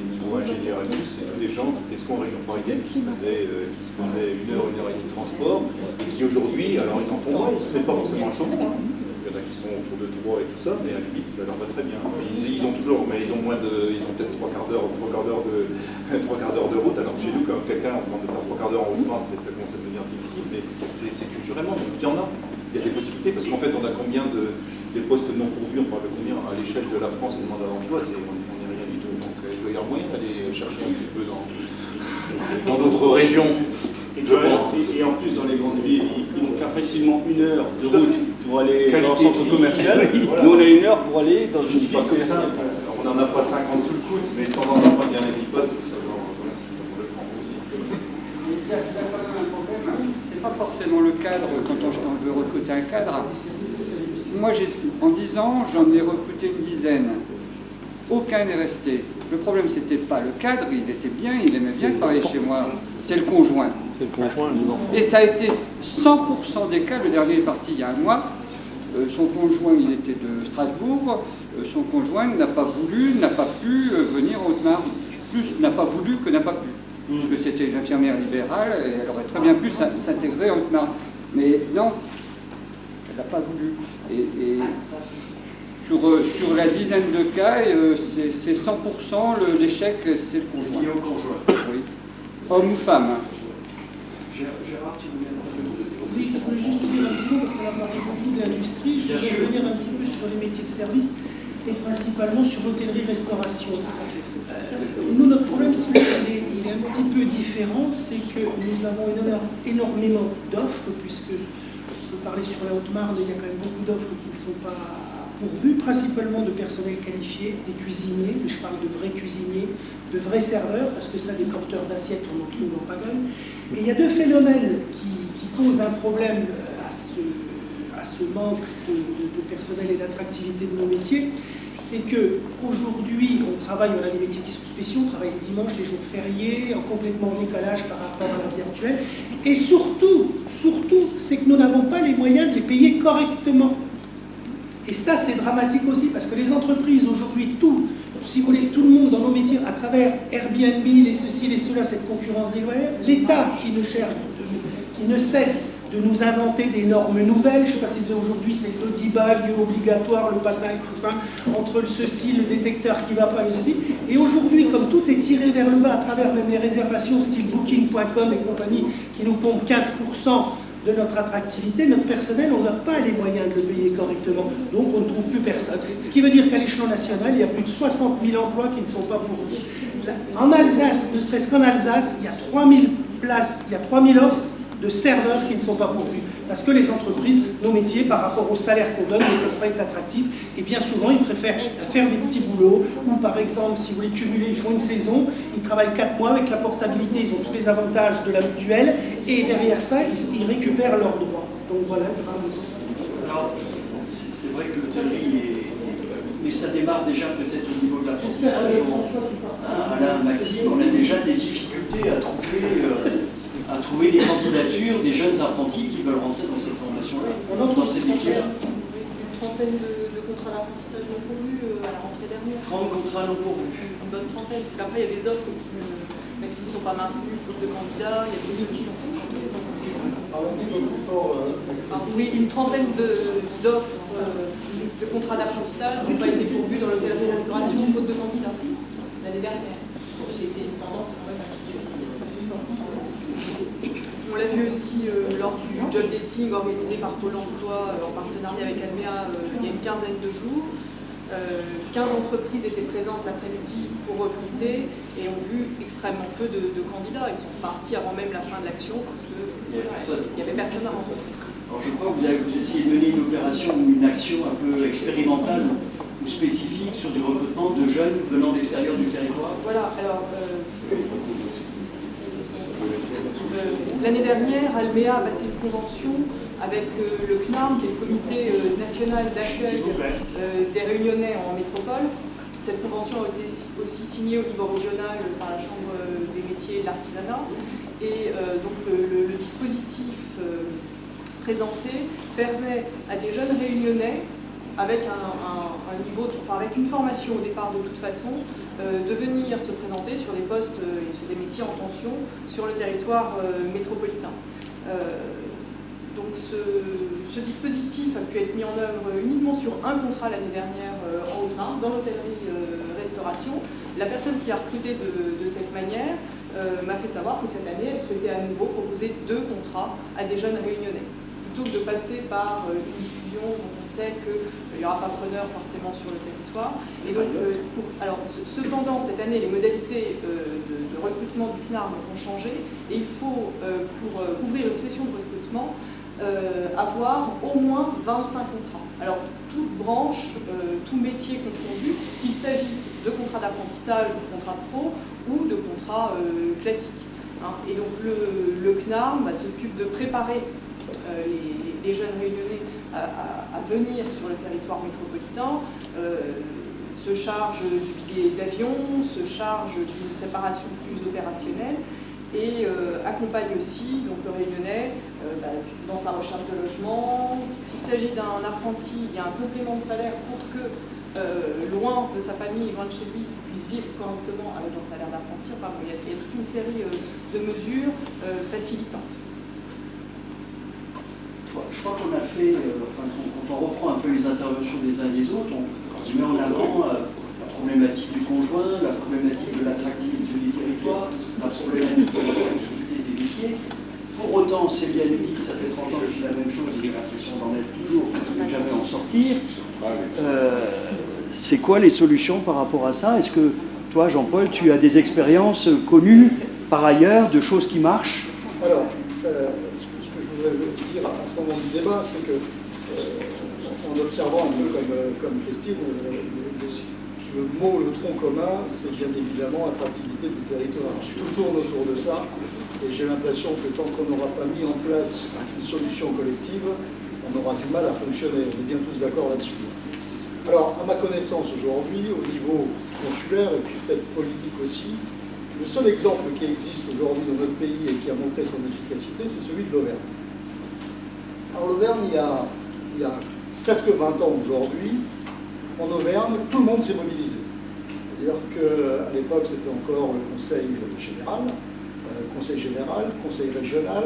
niveaux ingénieurs et tout, c'est tous des gens qui étaient soit en région parisienne, qui se faisaient 1 heure, 1 heure et demie de transport, et qui aujourd'hui, alors ils en font moins, ils ne se mettent pas forcément à chômage. Il y en a qui sont autour de 3 et tout ça, mais à la limite, ça leur va très bien. Ils ont toujours, mais ils ont peut-être 3 quarts d'heure de route, alors chez nous, quand quelqu'un on demande de faire 3 quarts d'heure en route, ça commence à devenir difficile, mais c'est culturellement, il y en a. Il y a des possibilités, parce qu'en fait, on a combien des postes non pourvus, on parle de combien à l'échelle de la France, on demande à l'emploi, on n'est rien du tout. Donc il doit y avoir moyen d'aller chercher un petit peu dans d'autres régions. Et en plus, dans les grandes villes, ils vont faire facilement 1 heure de route pour aller dans un centre commercial. Voilà. Nous, on a 1 heure pour aller dans une ville commerciale. On n'en a pas 50 sous le coude, mais de temps en temps, quand il y en a qui passent, il faut savoir on le prend aussi. Il y a quand même un problème, c'est pas forcément le cadre quand on veut recruter un cadre. Moi, en 10 ans, j'en ai recruté une dizaine. Aucun n'est resté. Le problème, c'était pas le cadre, il était bien, il aimait bien travailler chez moi. C'est le conjoint. C'est le conjoint, et ça a été 100% des cas. Le dernier est parti il y a 1 mois. Son conjoint, il était de Strasbourg. Son conjoint n'a pas voulu, n'a pas pu venir en Haute-Marne. Plus n'a pas voulu que n'a pas pu. Parce que c'était une infirmière libérale et elle aurait très bien pu s'intégrer en Haute-Marne. Mais non, elle n'a pas voulu. Et sur la dizaine de cas, c'est 100% l'échec, c'est le conjoint. C'est lié au conjoint. Oui. Homme ou femme. Gérard, tu voulais intervenir? Oui, je voulais juste dire un petit mot parce qu'on a parlé beaucoup de l'industrie. Je voulais revenir un petit peu sur les métiers de service et principalement sur l'hôtellerie-restauration. Nous, notre problème, il est un petit peu différent, c'est que nous avons énormément d'offres, puisque on peut parler sur la Haute-Marne, il y a quand même beaucoup d'offres qui ne sont pas pourvues, principalement de personnel qualifié, des cuisiniers, mais je parle de vrais cuisiniers, de vrais serveurs, parce que ça, des porteurs d'assiettes, on en trouve en pagaille. Et il y a 2 phénomènes qui posent un problème à ce manque de personnel et d'attractivité de nos métiers. C'est qu'aujourd'hui, on a des métiers qui sont spéciaux, on travaille les dimanches, les jours fériés, en complètement décalage par rapport à la vie actuelle. Et surtout, c'est que nous n'avons pas les moyens de les payer correctement. Et ça, c'est dramatique aussi, parce que les entreprises aujourd'hui, si vous voulez, tout le monde dans nos métiers, à travers Airbnb, les ceci, les cela, cette concurrence déloyale, l'État qui ne cesse de nous inventer des normes nouvelles. Je ne sais pas si aujourd'hui c'est l'audibag obligatoire, le patin et tout fin, entre le ceci, le détecteur qui ne va pas, le ceci. Et aujourd'hui, comme tout est tiré vers le bas à travers même les réservations style booking.com et compagnie qui nous pompent 15% de notre attractivité, notre personnel, on n'a pas les moyens de le payer correctement. Donc on ne trouve plus personne. Ce qui veut dire qu'à l'échelon national, il y a plus de 60 000 emplois qui ne sont pas pourvus. En Alsace, ne serait-ce qu'en Alsace, il y a 3000 places, il y a 3000 offres de serveurs qui ne sont pas pourvus. Parce que les entreprises, nos métiers, par rapport au salaire qu'on donne, ne peuvent pas être attractifs. Et bien souvent, ils préfèrent faire des petits boulots, ou par exemple, si vous voulez cumuler, ils font une saison, ils travaillent 4 mois avec la portabilité, ils ont tous les avantages de la mutuelle, et derrière ça, ils récupèrent leurs droits. Donc voilà, alors, c'est vrai que l'hôtellerie mais ça démarre déjà peut-être au niveau de l'apprentissage. Alain, Maxime, on a déjà des difficultés à trouver à trouver les candidatures des jeunes apprentis qui veulent rentrer dans ces formations-là, dans ces métiers-là. Une trentaine de contrats d'apprentissage non pourvus à la rentrée dernière. 30 contrats non pourvus. Une bonne trentaine, parce qu'après il y a des offres qui ne sont pas maintenues, faute de candidats, il y a des solutions. Oui, une trentaine d'offres de contrats d'apprentissage n'ont pas été pourvus dans l'hôtellerie-restauration, faute de candidats, l'année dernière. C'est une tendance quand même assez forte. On l'a vu aussi lors du job dating organisé par Pôle emploi en partenariat avec Alméa il y a une quinzaine de jours. 15 entreprises étaient présentes l'après-midi pour recruter et ont vu extrêmement peu de candidats. Ils sont partis avant même la fin de l'action parce qu'il n'y avait personne à rencontrer. Alors je crois que vous essayez de mener une opération ou une action un peu expérimentale ou spécifique sur du recrutement de jeunes venant de l'extérieur du territoire. Voilà, alors l'année dernière, Alméa a passé une convention avec le CNARM, qui est le comité national d'accueil des Réunionnais en métropole. Cette convention a été aussi signée au niveau régional par la Chambre des métiers et de l'artisanat. Et donc le dispositif présenté permet à des jeunes Réunionnais, avec un niveau, avec une formation au départ de toute façon, de venir se présenter sur des postes et sur des métiers en tension sur le territoire métropolitain. Donc ce dispositif a pu être mis en œuvre uniquement sur un contrat l'année dernière en Haute-Rhin, dans l'hôtellerie-restauration. La personne qui a recruté de cette manière m'a fait savoir que cette année, elle souhaitait à nouveau proposer 2 contrats à des jeunes réunionnais, plutôt que de passer par une diffusion dont on sait qu'il n'y aura pas preneur forcément sur le territoire. Et donc, cependant, cette année, les modalités de recrutement du CNARM ont changé et il faut, pour ouvrir une session de recrutement, avoir au moins 25 contrats. Alors, toute branche, tout métier confondu, qu'il s'agisse de contrats d'apprentissage, de contrats de pro ou de contrats classiques. Hein. Et donc, le CNARM s'occupe de préparer les jeunes réunionnais à venir sur le territoire métropolitain, se charge du billet d'avion, se charge d'une préparation plus opérationnelle et accompagne aussi donc, le Réunionnais dans sa recherche de logement. S'il s'agit d'un apprenti, il y a un complément de salaire pour que, loin de sa famille, loin de chez lui, il puisse vivre correctement avec un salaire d'apprenti. Enfin, il y a toute une série de mesures facilitantes. Je crois qu'on a fait, quand on reprend un peu les interventions des uns et des autres, on met en avant la problématique du conjoint, la problématique de l'attractivité du territoire, la problématique de la proximité des métiers. Pour autant, c'est bien dit, ça fait 30 ans que je fais la même chose, j'ai l'impression d'en être toujours, de jamais en sortir. C'est quoi les solutions par rapport à ça? Est-ce que toi, Jean-Paul, tu as des expériences connues par ailleurs de choses qui marchent? Alors, ce que je voudrais dire à ce moment du débat, c'est que en observant un peu comme Christine, le mot, le tronc commun, c'est bien évidemment attractivité du territoire. Tout tourne autour de ça, et j'ai l'impression que tant qu'on n'aura pas mis en place une solution collective, on aura du mal à fonctionner. On est bien tous d'accord là-dessus. Alors, à ma connaissance aujourd'hui, au niveau consulaire et puis peut-être politique aussi, le seul exemple qui existe aujourd'hui dans notre pays et qui a montré son efficacité, c'est celui de l'Auvergne. Alors l'Auvergne, il y a presque 20 ans aujourd'hui, en Auvergne, tout le monde s'est mobilisé. C'est-à-dire qu'à l'époque, c'était encore le conseil général, conseil régional,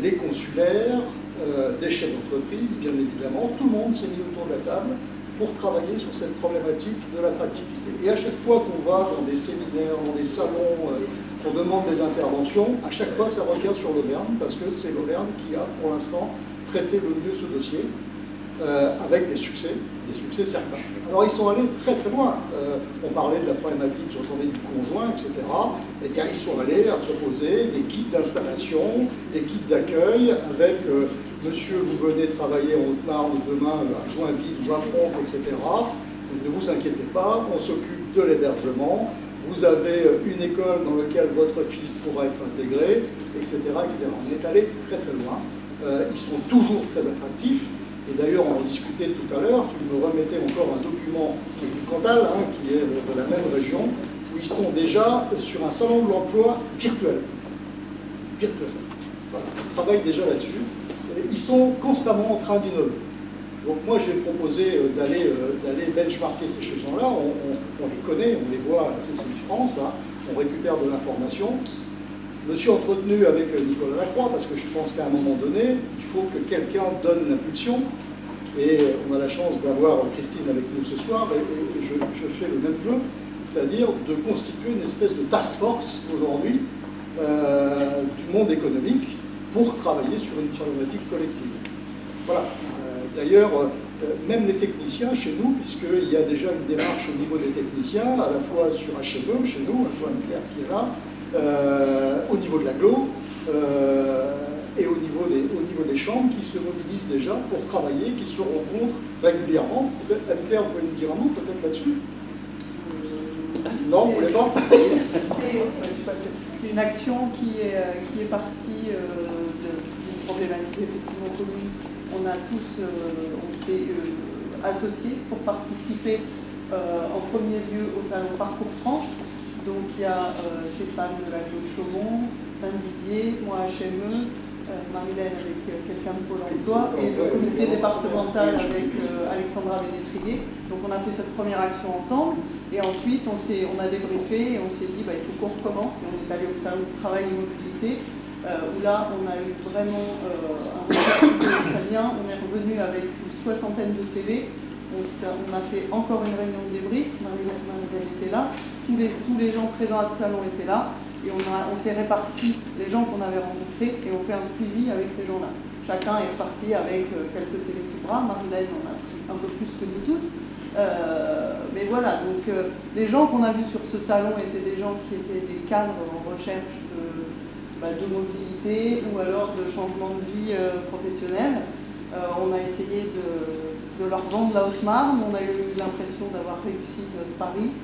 les consulaires, des chefs d'entreprise, bien évidemment. Tout le monde s'est mis autour de la table pour travailler sur cette problématique de l'attractivité. Et à chaque fois qu'on va dans des séminaires, dans des salons, qu'on demande des interventions, à chaque fois ça revient sur l'Auvergne, parce que c'est l'Auvergne qui a pour l'instant traité le mieux ce dossier, avec des succès certains. Alors ils sont allés très très loin. On parlait de la problématique, j'entendais du conjoint, etc. Eh bien ils sont allés à proposer des kits d'installation, des kits d'accueil, avec monsieur, vous venez travailler en Haute-Marne demain à Joinville ou à Fronte, etc. Et ne vous inquiétez pas, on s'occupe de l'hébergement. Vous avez une école dans laquelle votre fils pourra être intégré, etc., etc. On est allé très très loin. Ils sont toujours très attractifs. Et d'ailleurs, on en discutait tout à l'heure, tu me remettais encore un document qui est du Cantal, qui est de la même région, où ils sont déjà sur un salon de l'emploi virtuel. virtuel. Voilà, ils travaillent déjà là-dessus. Ils sont constamment en train d'innover. Donc moi j'ai proposé d'aller benchmarker ces gens-là, on les connaît, on les voit à CCI France, hein, on récupère de l'information. Je me suis entretenu avec Nicolas Lacroix parce que je pense qu'à un moment donné, il faut que quelqu'un donne l'impulsion. Et on a la chance d'avoir Christine avec nous ce soir, et je fais le même vœu, c'est-à-dire de constituer une espèce de task force aujourd'hui du monde économique pour travailler sur une problématique collective. Voilà. D'ailleurs, même les techniciens chez nous, puisqu'il y a déjà une démarche au niveau des techniciens, à la fois sur HME, chez nous, Anne-Claire qui est là, au niveau de l'agglo, et au niveau des chambres qui se mobilisent déjà pour travailler, qui se rencontrent régulièrement. Peut-être, Anne-Claire, vous pouvez nous dire un mot peut-être là-dessus? Non, vous ne voulez pas? C'est une action qui est partie d'une problématique effectivement commune. On a tous, on s'est associés pour participer en premier lieu au salon Parcours France. Donc il y a Stéphane de l'agglo de Chaumont, Saint-Dizier, moi HME, Marilène avec quelqu'un de Pôle emploi et le comité départemental avec Alexandra Bénétrier. Donc on a fait cette première action ensemble et ensuite on a débriefé et on s'est dit il faut qu'on recommence et on est allé au salon de travail et mobilité où là on a eu vraiment un résultat très bien. On est revenu avec une 60aine de CV. On a fait encore une réunion de débrief, Marilène était là, tous les gens présents à ce salon étaient là. Et on s'est réparti les gens qu'on avait rencontrés et on fait un suivi avec ces gens-là. Chacun est reparti avec quelques CV sous bras. Marilène en a pris un peu plus que nous tous. Mais voilà, donc les gens qu'on a vus sur ce salon étaient des gens qui étaient des cadres en recherche de mobilité ou alors de changement de vie professionnelle. On a essayé de leur vendre la Haute-Marne. On a eu l'impression d'avoir réussi notre pari.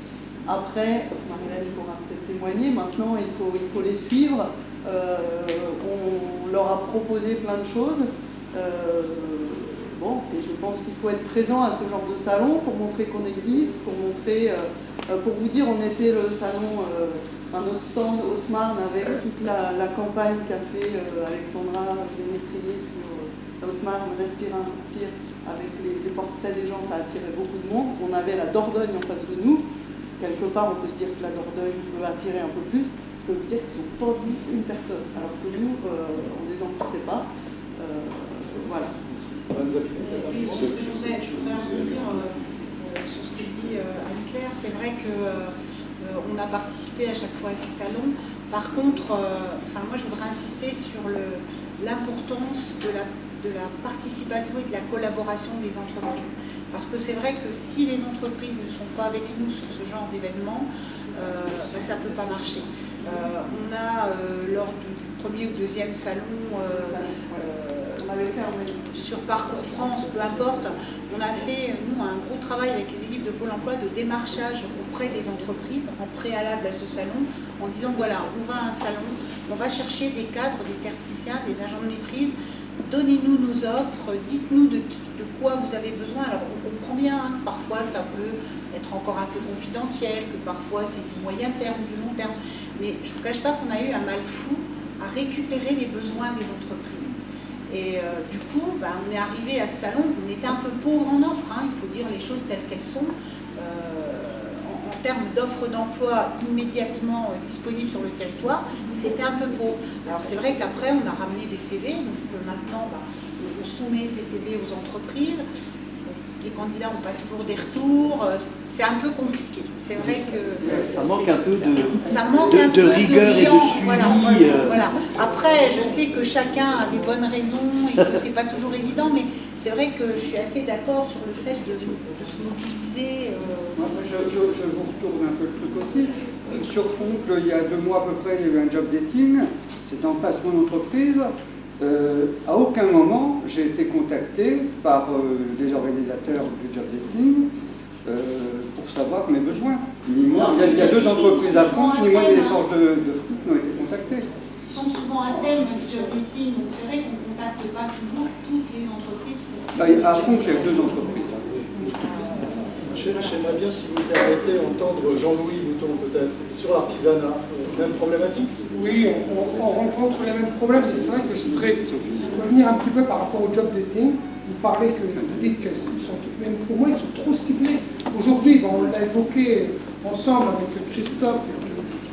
Après, Marilène pourra peut-être témoigner, maintenant il faut les suivre, on leur a proposé plein de choses, et je pense qu'il faut être présent à ce genre de salon pour montrer qu'on existe, pour montrer, pour vous dire, on était le salon, un autre stand Haute-Marne avec toute la campagne qu'a fait Alexandra Bénétrier sur la Haute-Marne, Respire, Inspire, avec les portraits des gens, ça a attiré beaucoup de monde. On avait la Dordogne en face de nous. Quelque part, on peut se dire que la Dordogne peut attirer un peu plus. Je peux vous dire qu'ils n'ont pas vu une personne. Alors que nous, on les emplissait pas. Voilà. Et puis, je voudrais rebondir sur ce que dit Anne-Claire. C'est vrai qu'on a participé à chaque fois à ces salons. Par contre, moi, je voudrais insister sur l'importance de la participation et de la collaboration des entreprises. Parce que c'est vrai que si les entreprises ne sont pas avec nous sur ce genre d'événement, ça ne peut pas marcher. On a, lors du premier ou deuxième salon, sur Parcours France, peu importe, on a fait, nous, un gros travail avec les équipes de Pôle emploi de démarchage auprès des entreprises en préalable à ce salon, en disant voilà, on va à un salon, on va chercher des cadres, des techniciens, des agents de maîtrise. Donnez-nous nos offres, dites-nous de quoi vous avez besoin. Alors on comprend bien que parfois ça peut être encore un peu confidentiel, que parfois c'est du moyen terme, du long terme. Mais je ne vous cache pas qu'on a eu un mal fou à récupérer les besoins des entreprises. Et du coup, on est arrivé à ce salon, on était un peu pauvre en offres, il faut dire les choses telles qu'elles sont. En termes d'offres d'emploi immédiatement disponibles sur le territoire, c'était un peu pauvre. Alors c'est vrai qu'après on a ramené des CV, donc maintenant on soumet ces CV aux entreprises. Les candidats n'ont pas toujours des retours, c'est un peu compliqué. C'est vrai que ça manque un peu de rigueur et de suivi. Voilà. Après, je sais que chacun a des bonnes raisons et que c'est pas toujours évident, mais c'est vrai que je suis assez d'accord sur le fait de se mobiliser. Je vous retourne un peu le truc aussi. Sur Foncle, il y a 2 mois à peu près, il y a eu un job dating. C'était en face de mon entreprise. À aucun moment, j'ai été contacté par des organisateurs du job dating pour savoir mes besoins. Ni moi, il y a 2 entreprises à France, ni moi, des forges de fruits n'ont été contactés. Ils sont souvent à thème du job dating, donc c'est vrai qu'on ne contacte pas toujours toutes les entreprises. À France, il y a 2 entreprises. Je J'aimerais bien, si vous me permettez, entendre Jean-Louis Mouton peut-être, sur l'artisanat. Même problématique? Oui, on rencontre les mêmes problèmes. C'est vrai que je voudrais revenir un petit peu par rapport au job dating. Vous parlez vous dites qu'ils sont, même pour moi, ils sont trop ciblés. Aujourd'hui, on l'a évoqué ensemble avec Christophe,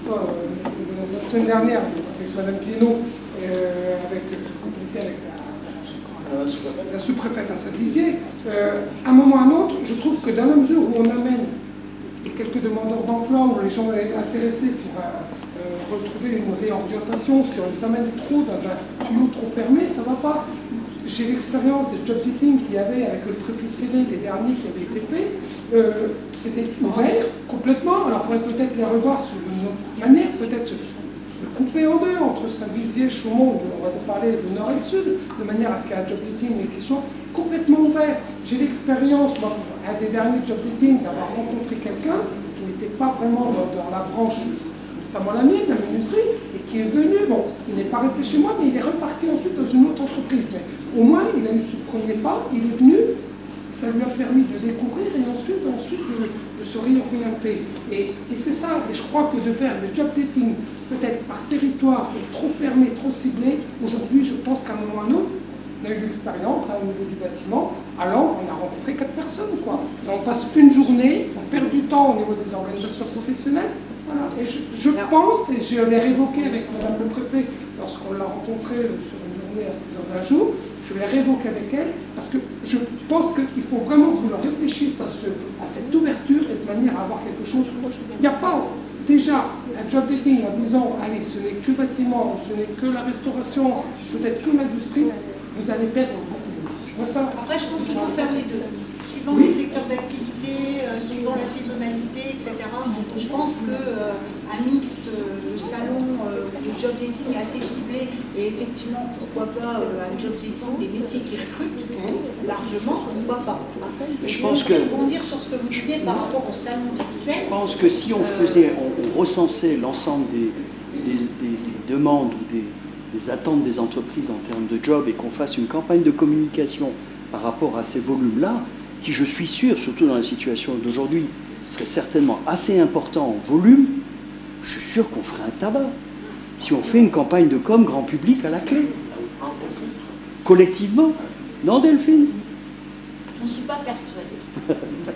la semaine dernière, avec Mme Guénaud, avec la sous-préfète à Saint-Dizier. À un moment ou à un autre, je trouve que dans la mesure où on amène quelques demandeurs d'emploi, où les gens sont intéressés pour retrouver une réorientation, si on les amène trop dans un tuyau trop fermé, ça ne va pas. J'ai l'expérience des job dating qu'il y avait avec le préfet Célé, les derniers qui avaient été faits. C'était ouvert complètement. Alors, il faudrait peut-être les revoir sur une autre manière, peut-être couper en deux entre Saint-Dizier, Chaumont, on va parler du nord et du sud, de manière à ce qu'il y ait un job dating mais qui soit complètement ouvert. J'ai l'expérience, moi, un des derniers job dating, d'avoir rencontré quelqu'un qui n'était pas vraiment dans la branche, notamment la mienne, la menuiserie, et qui est venu, bon, il n'est pas resté chez moi, mais il est reparti ensuite dans une autre entreprise. Mais au moins, il a eu ce premier pas, il est venu, ça lui a permis de découvrir et ensuite de se réorienter. Et c'est ça, et je crois que de faire le job dating, peut-être par territoire, et trop fermé, trop ciblé, aujourd'hui, je pense qu'à un moment ou à un autre, on a eu l'expérience au niveau du bâtiment, alors on a rencontré 4 personnes, quoi. Et on passe une journée, on perd du temps au niveau des organisations professionnelles. Voilà. Et je pense, et je l'ai révoqué avec Madame le Préfet lorsqu'on l'a rencontré sur une journée artisanale d'un jour, je l'ai révoqué avec elle, parce que je pense qu'il faut vraiment que vous leur réfléchissiez à cette ouverture et de manière à avoir quelque chose. Il n'y a pas déjà un job dating en disant, allez, ce n'est que bâtiment, ce n'est que la restauration, peut-être que l'industrie, vous allez perdre beaucoup. Après, je pense qu'il faut faire les deux. Suivant les secteurs d'activité, suivant la saisonnalité, etc. Je pense qu'un mixte de salon, de job dating assez ciblé, et effectivement, pourquoi pas un job dating des métiers qui recrutent largement, pourquoi pas. Je pense que rebondir sur ce que vous disiez par rapport au salon virtuel. Je pense que si on faisait, on recensait l'ensemble des demandes ou des attentes des entreprises en termes de job et qu'on fasse une campagne de communication par rapport à ces volumes-là, qui, je suis sûr, surtout dans la situation d'aujourd'hui, serait certainement assez important en volume, je suis sûr qu'on ferait un tabac. Si on fait une campagne de com grand public à la clé. Collectivement. Non, Delphine? Je ne suis pas persuadée.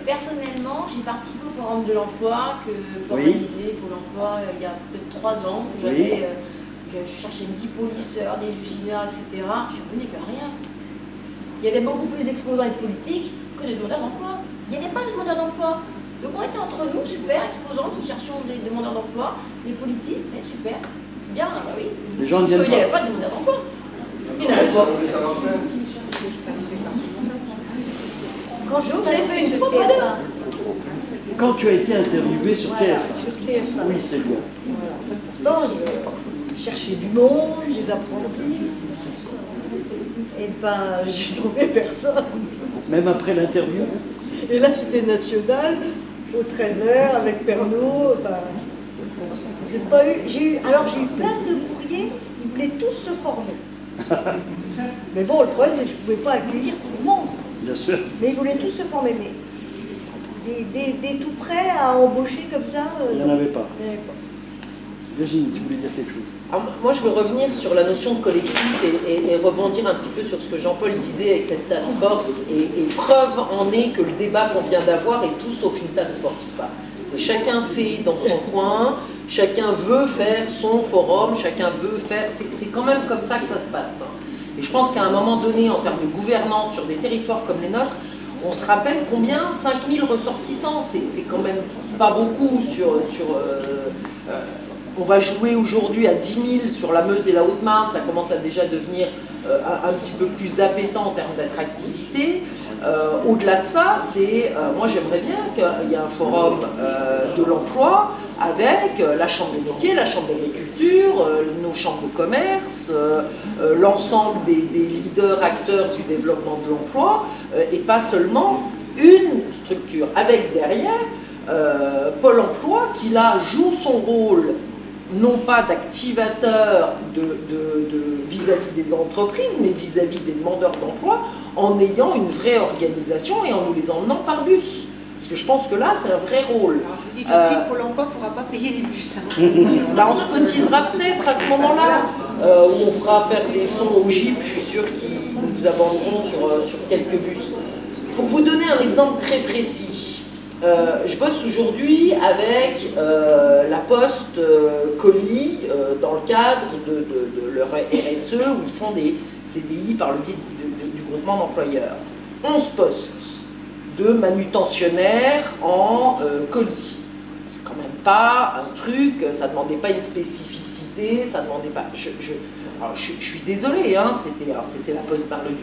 Personnellement, j'ai participé au Forum de l'Emploi que organisé pour l'emploi il y a peut-être 3 ans. Je cherchais 10 polisseurs, des usineurs, etc. Je suis revenue que rien. Il y avait beaucoup plus d'exposants et de politiques que de demandeurs d'emploi. Il n'y avait pas de demandeurs d'emploi. Donc on était entre nous, super, exposants qui cherchions des demandeurs d'emploi, des politiques, super, c'est bien, bah oui. Les gens viennent il n'y avait pas de demandeurs d'emploi. Il n'y en avait pas. Quand je l'ai fait une fois, quand tu as été interviewé sur TF1. Sur TF1. Oui, c'est bien. Voilà. Donc, je cherchais du monde, des apprentis. Et ben, j'ai trouvé personne. Même après l'interview? Et là, c'était national, au 13h, avec Pernod. Ben, j'ai pas eu. Alors, j'ai eu plein de courriers, ils voulaient tous se former. Mais bon, le problème, c'est que je ne pouvais pas accueillir tout le monde. Bien sûr. Mais ils voulaient tous se former. Mais des tout prêts à embaucher comme ça. Il n'y en avait pas. Il n'y en avait pas. Virginie, tu voulais dire quelque chose? Alors, moi, je veux revenir sur la notion de collectif et rebondir un petit peu sur ce que Jean-Paul disait avec cette task force. Et preuve en est que le débat qu'on vient d'avoir est tout sauf une task force. C'est chacun fait dans son coin, chacun veut faire son forum, chacun veut faire... C'est quand même comme ça que ça se passe. Et je pense qu'à un moment donné, en termes de gouvernance sur des territoires comme les nôtres, on se rappelle combien 5000 ressortissants, c'est quand même pas beaucoup on va jouer aujourd'hui à 10 000 sur la Meuse et la Haute-Marne, ça commence à déjà devenir un petit peu plus appétant en termes d'attractivité. Au-delà de ça, moi j'aimerais bien qu'il y ait un forum de l'emploi avec la Chambre des métiers, la Chambre d'agriculture, nos chambres de commerce, l'ensemble des leaders, acteurs du développement de l'emploi, et pas seulement une structure, avec derrière Pôle emploi qui là joue son rôle non pas d'activateur vis-à-vis des entreprises, mais vis-à-vis des demandeurs d'emploi, en ayant une vraie organisation et en nous les emmenant par bus. Parce que je pense que là, c'est un vrai rôle. Alors je vous dis tout de suite, Pôle emploi ne pourra pas payer les bus. Bah, on se cotisera peut-être à ce moment-là, où on fera faire des fonds au GIP, je suis sûr qu'ils nous abandonneront sur quelques bus. Pour vous donner un exemple très précis, je bosse aujourd'hui avec la Poste Colis dans le cadre de leur RSE, où ils font des CDI par le biais du groupement d'employeurs. 11 postes de manutentionnaires en colis. C'est quand même pas un truc, ça ne demandait pas une spécificité, ça ne demandait pas... Alors, je suis désolée, hein, c'était la Poste Bar-le-Duc.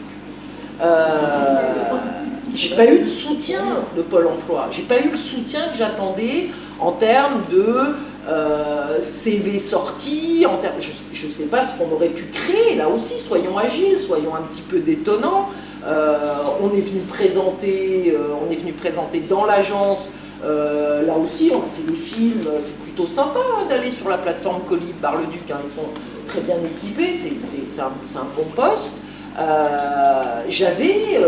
J'ai pas eu de soutien de Pôle emploi, j'ai pas eu le soutien que j'attendais en termes de CV sortis, je sais pas ce qu'on aurait pu créer, là aussi, soyons agiles, soyons un petit peu détonnants. On est venu présenter dans l'agence, là aussi on a fait des films, c'est plutôt sympa d'aller sur la plateforme Colis de Bar-le-Duc, hein, ils sont très bien équipés, c'est un bon poste. J'avais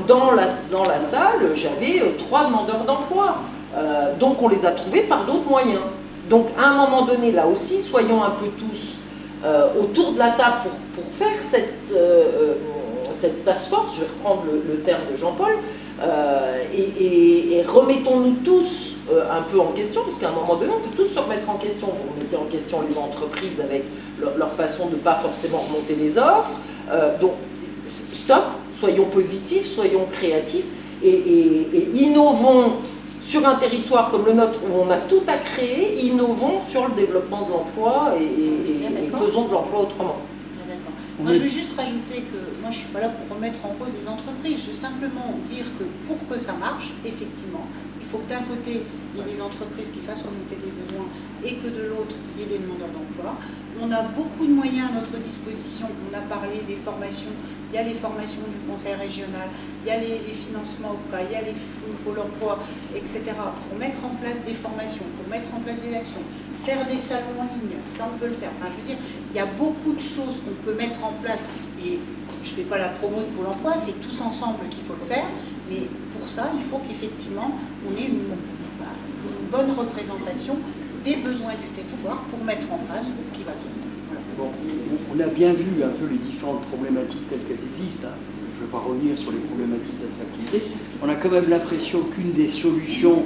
dans la salle, j'avais 3 demandeurs d'emploi, donc on les a trouvés par d'autres moyens. Donc à un moment donné, là aussi, soyons un peu tous autour de la table pour faire cette task force, je vais reprendre le terme de Jean-Paul, et remettons-nous tous un peu en question, parce qu'à un moment donné, on peut tous se remettre en question. Vous remettez en question les entreprises avec leur façon de ne pas forcément remonter les offres. Donc, stop, soyons positifs, soyons créatifs, et innovons sur un territoire comme le nôtre, où on a tout à créer, innovons sur le développement de l'emploi et faisons de l'emploi autrement. Moi, je veux juste rajouter que moi, je ne suis pas là pour remettre en cause les entreprises. Je veux simplement dire que pour que ça marche, effectivement, il faut que d'un côté, il y ait des entreprises qui fassent remonter des besoins et que de l'autre, il y ait des demandeurs d'emploi. On a beaucoup de moyens à notre disposition. On a parlé des formations. Il y a les formations du conseil régional, il y a les financements au cas, il y a les fonds Pôle emploi, etc. pour mettre en place des formations, pour mettre en place des actions, faire des salons en ligne, ça on peut le faire. Enfin, je veux dire, il y a beaucoup de choses qu'on peut mettre en place et je ne fais pas la promo de Pôle emploi, c'est tous ensemble qu'il faut le faire, mais pour ça, il faut qu'effectivement, on ait une bonne représentation des besoins du territoire pour mettre en face ce qui va bien. Bon, on a bien vu un peu les différentes problématiques telles qu'elles existent. Hein. Je ne vais pas revenir sur les problématiques d'attractivité. On a quand même l'impression qu'une des solutions,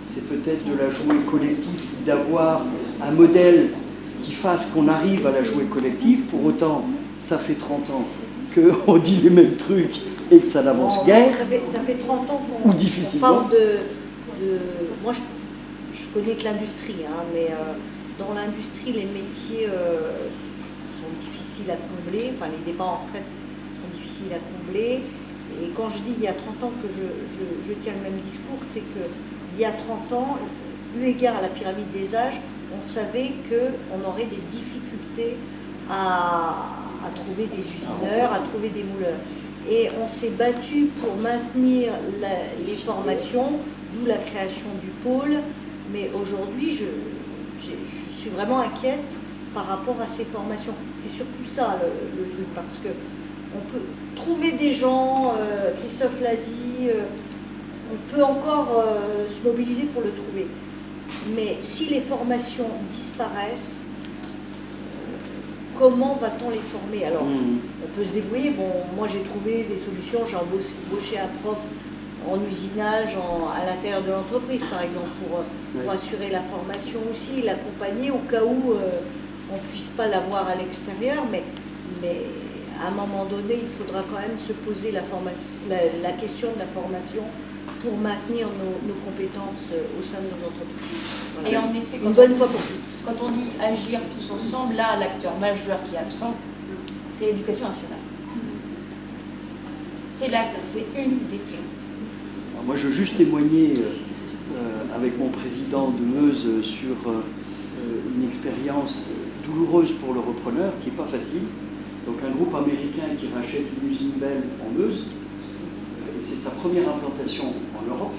c'est peut-être de la jouer collective, d'avoir un modèle qui fasse qu'on arrive à la jouer collective. Pour autant, ça fait 30 ans qu'on dit les mêmes trucs et que ça n'avance guère. Ça fait 30 ans qu'on parle de... Moi, je connais que l'industrie, hein, mais... dans l'industrie, les métiers sont difficiles à combler, enfin les départs en retraite sont difficiles à combler. Et quand je dis il y a 30 ans que je tiens le même discours, c'est qu'il y a 30 ans, eu égard à la pyramide des âges, on savait qu'on aurait des difficultés à trouver des usineurs, à trouver des mouleurs. Et on s'est battu pour maintenir les formations, d'où la création du pôle. Mais aujourd'hui, je suis vraiment inquiète par rapport à ces formations. C'est surtout ça le truc, parce que on peut trouver des gens, Christophe l'a dit, on peut encore se mobiliser pour le trouver. Mais si les formations disparaissent, comment va-t-on les former? Alors, on peut se débrouiller. Bon, moi j'ai trouvé des solutions, j'ai embauché un prof en usinage à l'intérieur de l'entreprise, par exemple, pour assurer la formation aussi, l'accompagner au cas où on ne puisse pas l'avoir à l'extérieur, mais à un moment donné, il faudra quand même se poser la question de la formation pour maintenir nos compétences au sein de nos entreprises. Voilà. Et en effet, une bonne fois pour toutes. Quand on dit agir tous ensemble, là, l'acteur majeur qui est absent, c'est l'éducation nationale. C'est une des clés. Alors moi, je veux juste témoigner avec mon président de Meuse sur une expérience douloureuse pour le repreneur, qui n'est pas facile. Donc un groupe américain qui rachète une usine Bell en Meuse, c'est sa première implantation en Europe,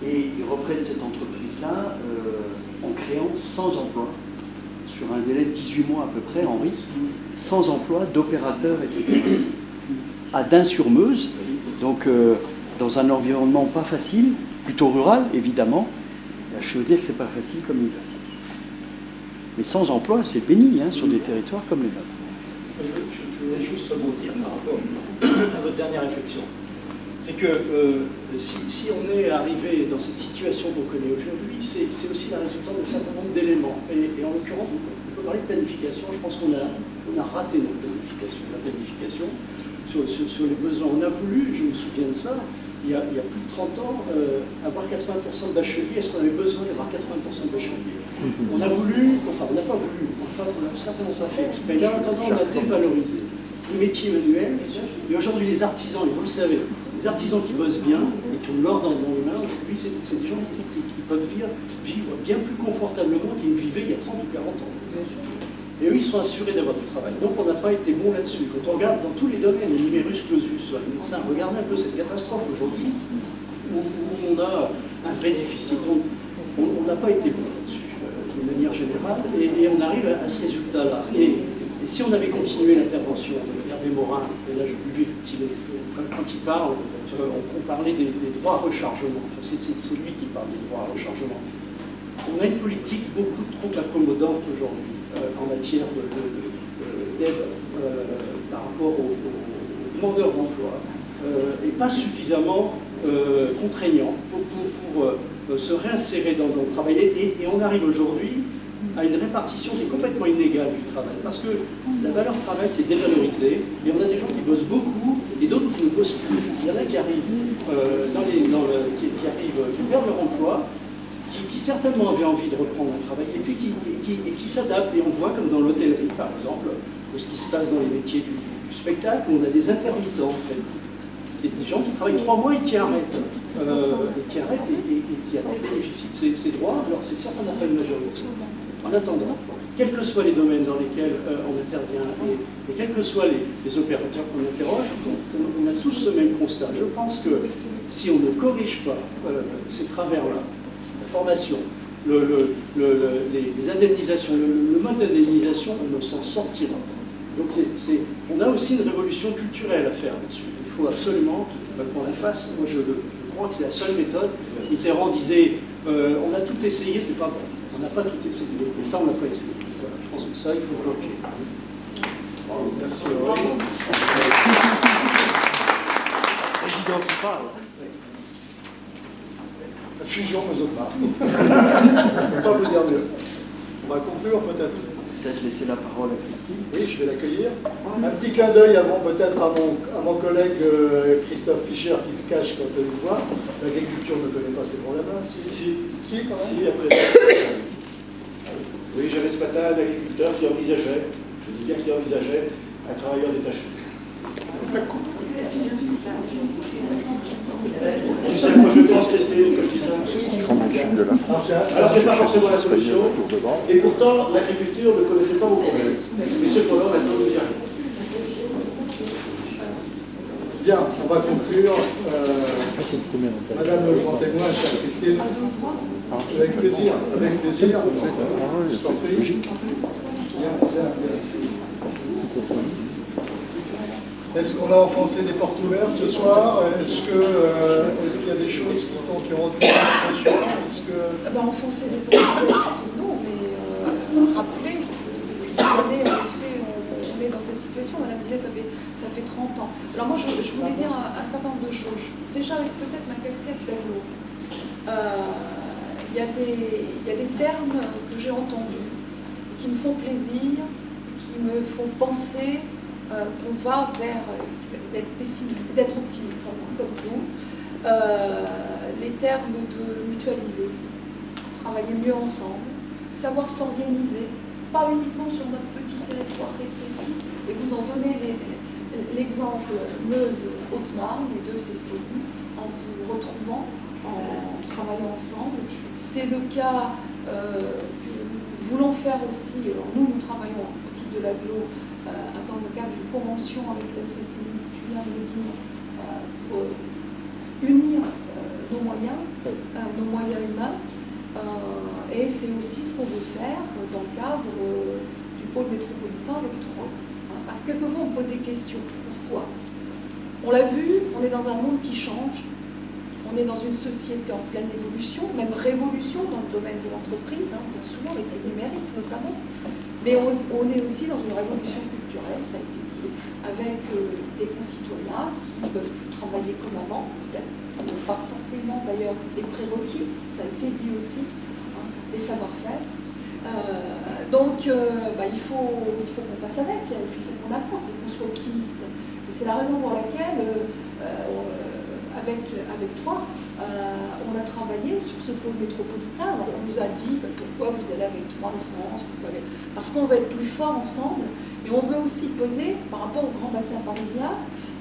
et ils reprennent cette entreprise-là en créant 100 emplois, sur un délai de 18 mois à peu près, Henri, 100 emplois d'opérateurs, etc. à Dun-sur-Meuse, donc dans un environnement pas facile, plutôt rural, évidemment, je veux dire que c'est pas facile comme exercice. Mais sans emploi, c'est béni sur des territoires comme les nôtres. Je voulais juste rebondir par rapport à votre dernière réflexion. C'est que si on est arrivé dans cette situation qu'on connaît aujourd'hui, c'est aussi la résultante d'un certain nombre d'éléments. Et en l'occurrence, on peut parler de planification. Je pense qu'on a raté notre planification. La planification sur les besoins. On a voulu, je me souviens de ça, il y a plus de 30 ans, avoir 80% de bacheliers. Est-ce qu'on avait besoin d'avoir 80% de bacheliers? On a voulu, enfin on n'a pas voulu, on n'a certainement pas fait exprès. Là, en attendant, on a dévalorisé les métiers manuels. Et aujourd'hui, les artisans, et vous le savez, les artisans qui bossent bien et qui ont l'or dans les mains, aujourd'hui, c'est des gens qui peuvent vivre bien plus confortablement qu'ils ne vivaient il y a 30 ou 40 ans. Et eux, ils sont assurés d'avoir du travail. Donc on n'a pas été bon là-dessus. Quand on regarde dans tous les domaines, le numerus clausus, sur les médecins, regardez un peu cette catastrophe aujourd'hui, où on a un vrai déficit. On n'a pas été bon là-dessus, de manière générale, et on arrive à ce résultat-là. Et si on avait continué l'intervention de Hervé Morin, et là je buvais quand il parle, on parlait des droits à rechargement. Enfin, c'est lui qui parle des droits à rechargement. On a une politique beaucoup trop accommodante aujourd'hui en matière d'aide par rapport aux demandeurs d'emploi et pas suffisamment contraignant pour se réinsérer dans le travail. Et on arrive aujourd'hui à une répartition qui est complètement inégale du travail, parce que la valeur travail s'est dévalorisée, et on a des gens qui bossent beaucoup et d'autres qui ne bossent plus. Il y en a qui arrivent qui arrivent vers leur emploi, qui certainement avaient envie de reprendre un travail, et puis qui s'adaptent. Et on voit, comme dans l'hôtellerie par exemple, ce qui se passe dans les métiers du spectacle, où on a des intermittents en fait. Des gens qui travaillent 3 mois et qui arrêtent, et qui bénéficient de ces droits. Alors c'est certainement pas une majorité. En attendant, quels que soient les domaines dans lesquels on intervient et quels que soient les opérateurs qu'on interroge, on a tous ce même constat. Je pense que si on ne corrige pas ces travers-là, la formation, les indemnisations, le mode d'indemnisation, on ne s'en sortira. Donc on a aussi une révolution culturelle à faire là-dessus. Il faut absolument qu'on la fasse. Moi, je crois que c'est la seule méthode. Mitterrand disait on a tout essayé, c'est pas bon. On n'a pas tout essayé. Et ça, on n'a pas essayé. Voilà, je pense que ça, il faut corriger. Merci. Président qui parle. La fusion me autres marques. On ne peut pas vous dire mieux. On va conclure peut-être. Peut-être laisser la parole à Christine. Oui, je vais l'accueillir. Un petit clin d'œil avant peut-être à mon collègue Christophe Fischer qui se cache quand il nous voit. L'agriculture ne connaît pas ces problèmes-là. Si, quand même. Si, après. Oui, j'avais ce matin un agriculteur qui envisageait, je dis bien qui envisageait, un travailleur détaché. Tu sais, moi je pense que c'est que je dis ça. Alors c'est pas forcément la solution, et pourtant l'agriculture ne connaissait pas vos problèmes. Et cependant, maintenant, nous y arrivons. Bien, on va conclure. Madame le grand témoin, chère Christine. Avec plaisir, avec plaisir. Je t'en prie. Bien. Est-ce qu'on a enfoncé des portes ouvertes ce soir? Est-ce qu'il y a des choses qui ont retenu l'attention? Enfoncer des portes ouvertes, non, mais rappeler, depuis des années, en effet, on est dans cette situation. Madame disait, ça fait 30 ans. Alors moi, je voulais dire un certain nombre de choses. Déjà, avec peut-être ma casquette d'aglo. Il y a des termes que j'ai entendus, qui me font plaisir, qui me font penser qu'on va vers d'être optimiste, comme vous. Les termes de mutualiser, travailler mieux ensemble, savoir s'organiser, pas uniquement sur notre petit territoire très précis, et vous en donnez l'exemple Meuse-Haute-Marne, les 2 CCI, en vous retrouvant, en travaillant ensemble. C'est le cas que nous voulons faire aussi. Alors nous travaillons au titre de l'aglo dans le cadre d'une convention avec la CCI, tu viens de le dire, pour unir nos moyens humains. Et c'est aussi ce qu'on veut faire dans le cadre du pôle métropolitain avec Troyes. Parce que quelquefois on pose des questions. Pourquoi? On l'a vu, on est dans un monde qui change. On est dans une société en pleine évolution, même révolution dans le domaine de l'entreprise, hein, bien souvent avec le numérique notamment. Mais on est aussi dans une révolution culturelle, ça a été dit, avec des concitoyens qui ne peuvent plus travailler comme avant, peut-être, qui n'ont pas forcément d'ailleurs les prérequis, ça a été dit aussi, hein, les savoir-faire. Donc il faut qu'on fasse avec, il faut qu'on avance et qu'on soit optimiste. Et c'est la raison pour laquelle, avec toi, on a travaillé sur ce pôle métropolitain. Alors, on nous a dit pourquoi vous allez avec 3 licences, parce qu'on veut être plus fort ensemble, mais on veut aussi peser par rapport au grand bassin parisien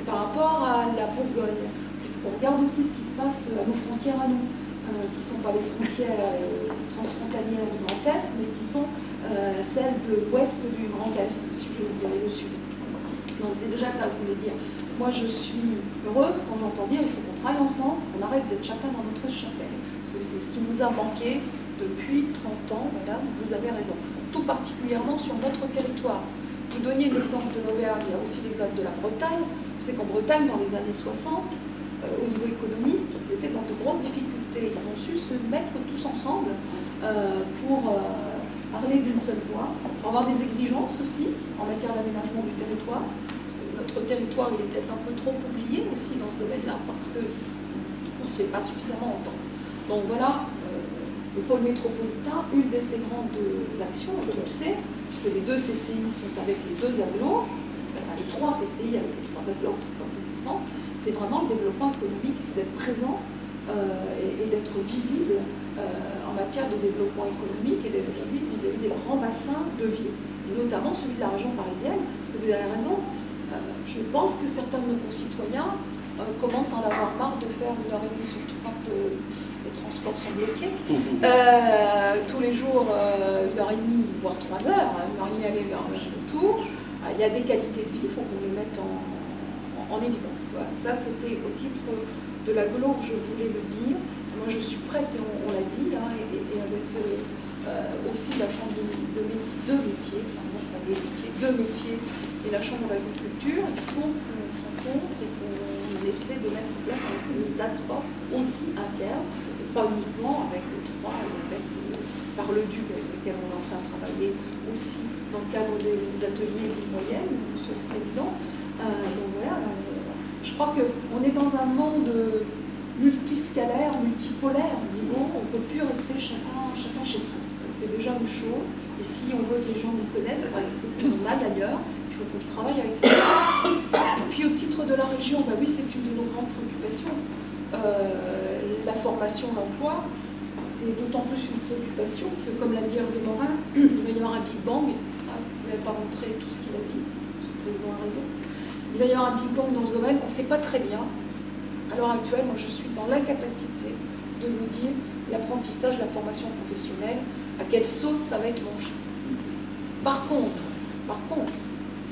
et par rapport à la Bourgogne. Parce qu'il faut qu'on regarde aussi ce qui se passe à nos frontières à nous, qui ne sont pas les frontières transfrontalières du Grand Est, mais qui sont celles de l'ouest du Grand Est, si j'ose dire, et le sud. Donc c'est déjà ça que je voulais dire. Moi, je suis heureuse quand j'entends dire qu'il faut qu'on travaille ensemble, qu'on arrête d'être chacun dans notre chapelle. Parce que c'est ce qui nous a manqué depuis 30 ans, madame, vous avez raison. Tout particulièrement sur notre territoire. Vous donniez l'exemple de l'Auvergne, il y a aussi l'exemple de la Bretagne. Vous savez qu'en Bretagne, dans les années 60, au niveau économique, ils étaient dans de grosses difficultés. Ils ont su se mettre tous ensemble pour parler d'une seule voix, pour avoir des exigences aussi en matière d'aménagement du territoire. Notre territoire, il est peut-être un peu trop oublié aussi dans ce domaine-là, parce qu'on ne se fait pas suffisamment entendre. Donc voilà, le pôle métropolitain, une de ses grandes actions, tu le sais, puisque les 2 CCI sont avec les 2 agglos, enfin les 3 CCI avec les 3 agglos, comme je licence, c'est vraiment le développement économique, c'est d'être présent et d'être visible en matière de développement économique et d'être visible vis-à-vis des grands bassins de vie, et notamment celui de la région parisienne, parce que vous avez raison. Je pense que certains de nos concitoyens commencent à en avoir marre de faire 1h30, surtout quand les transports sont bloqués. Tous les jours, 1h30, voire 3 heures, 1h30 aller, 1h30 retour. Il y a des qualités de vie, il faut qu'on les mette en évidence. Voilà. Ça, c'était au titre de la GLO que je voulais le dire. Moi, je suis prête, on l'a dit, hein, et avec aussi la Chambre de métiers, deux métiers et la Chambre d'agriculture, il faut qu'on se rencontre et qu'on essaie de mettre en place une task force aussi interne, et pas uniquement avec le 3 et avec par le DUC avec lequel on est en train de travailler aussi dans le cadre des ateliers de moyenne, Monsieur le Président. Donc voilà, je crois qu'on est dans un monde multiscalaire, multipolaire, disons, on ne peut plus rester chacun chez soi. C'est déjà une chose, et si on veut que les gens nous connaissent, il faut qu'on aille ailleurs, il faut qu'on travaille avec eux. Et puis au titre de la région, oui, c'est une de nos grandes préoccupations. La formation, l'emploi, c'est d'autant plus une préoccupation que, comme l'a dit Hervé Morin, il va y avoir un Big Bang. Vous n'avez pas montré tout ce qu'il a dit, M. le Président a raison. Il va y avoir un Big Bang dans ce domaine, on ne sait pas très bien. À l'heure actuelle, moi je suis dans l'incapacité de vous dire l'apprentissage, la formation professionnelle, à quelle sauce ça va être mangé. Par contre, je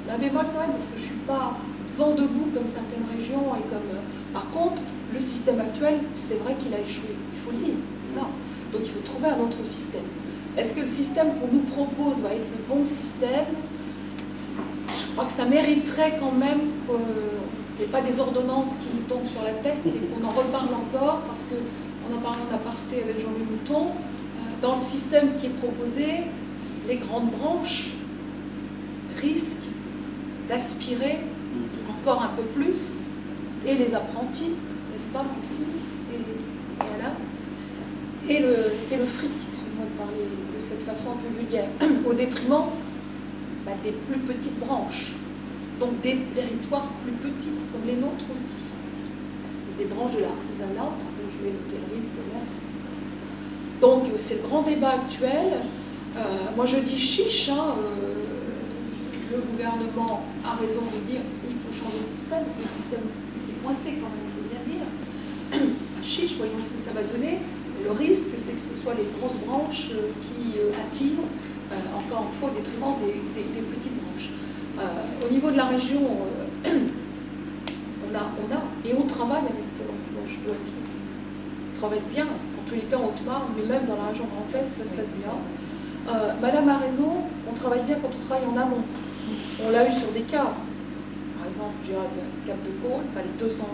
mets un bémol quand même, parce que je ne suis pas vent debout comme certaines régions, et comme. Par contre, le système actuel, c'est vrai qu'il a échoué, il faut le dire. Voilà. Donc il faut trouver un autre système. Est-ce que le système qu'on nous propose va être le bon système? Je crois que ça mériterait quand même qu'il n'y ait pas des ordonnances qui nous tombent sur la tête et qu'on en reparle encore, parce qu'on en parlait en aparté avec Jean-Louis Mouton. Dans le système qui est proposé, les grandes branches risquent d'aspirer encore un peu plus, et les apprentis, n'est-ce pas Maxime et Alain, et le fric, excusez-moi de parler de cette façon un peu vulgaire, au détriment des plus petites branches, donc des territoires plus petits, comme les nôtres aussi, et des branches de l'artisanat, je vais l'hôtellerie, le commerce, etc. Donc c'est le grand débat actuel. Moi je dis chiche, le gouvernement a raison de dire il faut changer de système, parce que le système est coincé quand même, il faut bien dire. Chiche, voyons ce que ça va donner. Le risque, c'est que ce soit les grosses branches qui attirent, encore une fois, au détriment des petites branches. Au niveau de la région, on travaille avec Pôle emploi, je dois dire. On travaille bien, en tous les cas en Haute-Marne, mais même dans la région Grand Est, ça se passe bien. Madame a raison, on travaille bien quand on travaille en amont. On l'a eu sur des cas. Par exemple, je dirais Cap de Gaulle, enfin les 200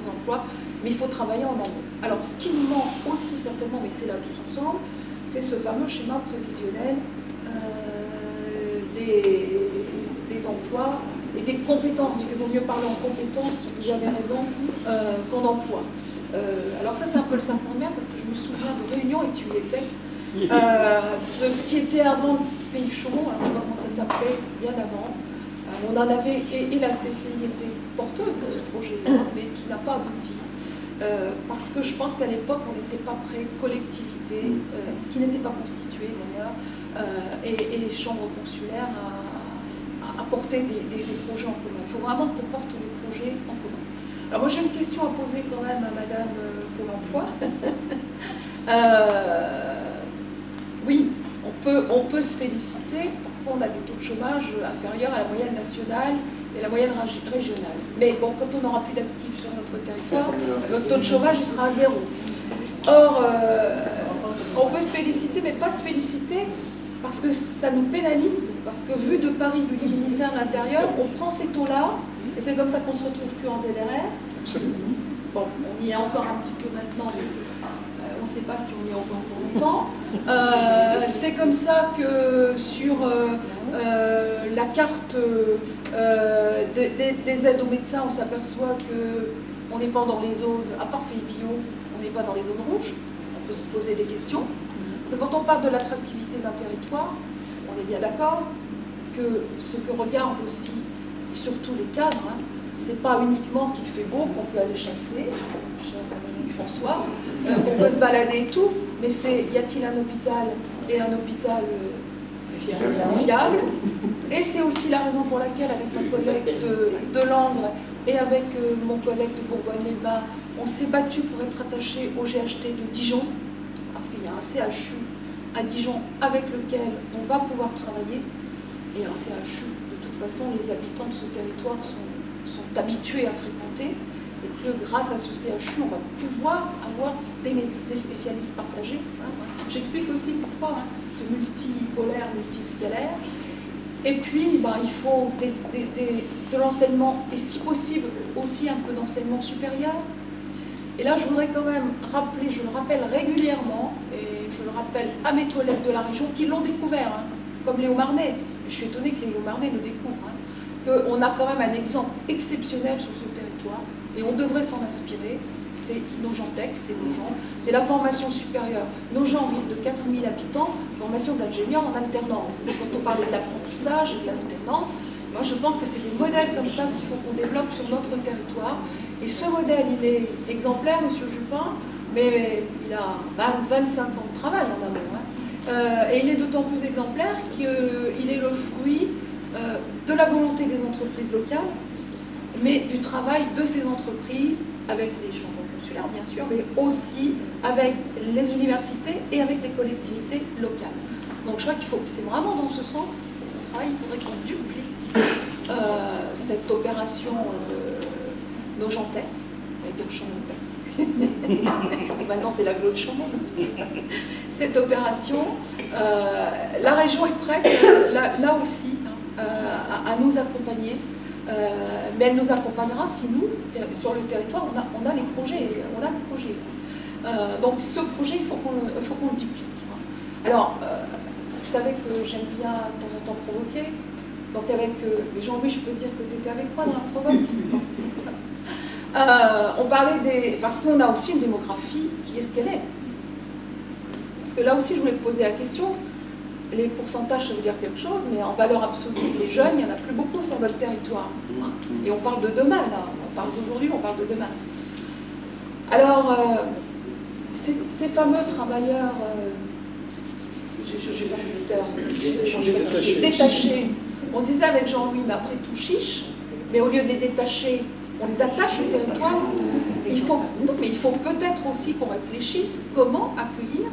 emplois, mais il faut travailler en amont. Alors ce qui nous manque aussi certainement, mais c'est là tous ensemble, c'est ce fameux schéma prévisionnel des emplois et des compétences, parce qu'il vaut mieux parler en compétences, vous avez raison, qu'en emploi. Alors ça c'est un peu le serpent de mer, parce que je me souviens de réunions, et tu y étais, de ce qui était avant le Pays Chaumont, alors je ne sais pas comment ça s'appelait, bien avant. On en avait, et la CCI était porteuse de ce projet-là, mais qui n'a pas abouti. Parce que je pense qu'à l'époque, on n'était pas prêt, collectivité, qui n'était pas constituée d'ailleurs, et chambres consulaires à porter des projets en commun. Il faut vraiment qu'on porte les projets en commun. Alors moi j'ai une question à poser quand même à Madame Pôle emploi. Oui, on peut se féliciter parce qu'on a des taux de chômage inférieurs à la moyenne nationale et la moyenne régionale. Mais bon, quand on n'aura plus d'actifs sur notre territoire, notre taux de chômage il sera à 0. Or, on peut se féliciter, mais pas se féliciter parce que ça nous pénalise, parce que vu de Paris, vu du ministère de l'Intérieur, on prend ces taux-là, et c'est comme ça qu'on ne se retrouve plus en ZRR. Absolument. Bon, on y est encore un petit peu maintenant, mais on ne sait pas si on y est encore pour longtemps. C'est comme ça que sur la carte des aides aux médecins, on s'aperçoit qu'on n'est pas dans les zones, à part FEIBio, on n'est pas dans les zones rouges. On peut se poser des questions. C'est quand on parle de l'attractivité d'un territoire, on est bien d'accord que ce que regardent aussi, et surtout les cadres, hein, c'est pas uniquement qu'il fait beau, qu'on peut aller chasser, cher ami François, qu'on peut se balader et tout, mais c'est y a-t-il un hôpital et un hôpital fiable. Et c'est aussi la raison pour laquelle, avec mon collègue de Langres et avec mon collègue de Bourgogne-les-Bains, on s'est battu pour être attaché au GHT de Dijon, parce qu'il y a un CHU à Dijon avec lequel on va pouvoir travailler, et un CHU, de toute façon, les habitants de ce territoire sont habitués à fréquenter, et que grâce à ce CHU, on va pouvoir avoir des spécialistes partagés. Hein. J'explique aussi pourquoi, hein, ce multipolaire, multiscalaire. Et puis, il faut de l'enseignement, et si possible, aussi un peu d'enseignement supérieur. Et là, je voudrais quand même rappeler, je le rappelle régulièrement, et je le rappelle à mes collègues de la région qui l'ont découvert, hein, comme Léo Marnet. Je suis étonnée que Léo Marnet le découvre, hein, qu'on a quand même un exemple exceptionnel sur ce territoire, et on devrait s'en inspirer. C'est Nogentec, c'est Nogent, c'est la formation supérieure. Nogent, ville de 4000 habitants, formation d'ingénieurs en alternance. Quand on parlait de l'apprentissage et de l'alternance, moi je pense que c'est des modèles comme ça qu'il faut qu'on développe sur notre territoire. Et ce modèle, il est exemplaire, Monsieur Jupin, mais il a 25 ans de travail en amont. Hein. Et il est d'autant plus exemplaire qu'il est le fruit de la volonté des entreprises locales, mais du travail de ces entreprises avec les chambres consulaires, bien sûr, mais aussi avec les universités et avec les collectivités locales. Donc je crois qu'il faut, c'est vraiment dans ce sens qu'il faut qu'on travaille, il faudrait qu'on duplique cette opération Nogentec, on va dire Chaumont. Maintenant c'est l'agglo de Chaumont. Cette opération, la région est prête, là aussi, à nous accompagner. Mais elle nous accompagnera si nous, sur le territoire, on a les projets. Donc ce projet, il faut qu'on le duplique. Alors, vous savez que j'aime bien de temps en temps provoquer. Donc avec Jean-Louis, je peux te dire que tu étais avec moi dans la provoque. On parlait parce qu'on a aussi une démographie qui est ce qu'elle est. Parce que là aussi, je voulais te poser la question. Les pourcentages, ça veut dire quelque chose, mais en valeur absolue, les jeunes, il n'y en a plus beaucoup sur votre territoire. Hein. Et on parle de demain, là. On parle d'aujourd'hui, on parle de demain. Alors, ces fameux travailleurs, j'ai perdu le terme, détachés. On se disait avec Jean-Louis, mais après tout chiche, mais au lieu de les détacher, on les attache au territoire. Il faut peut-être aussi qu'on réfléchisse comment accueillir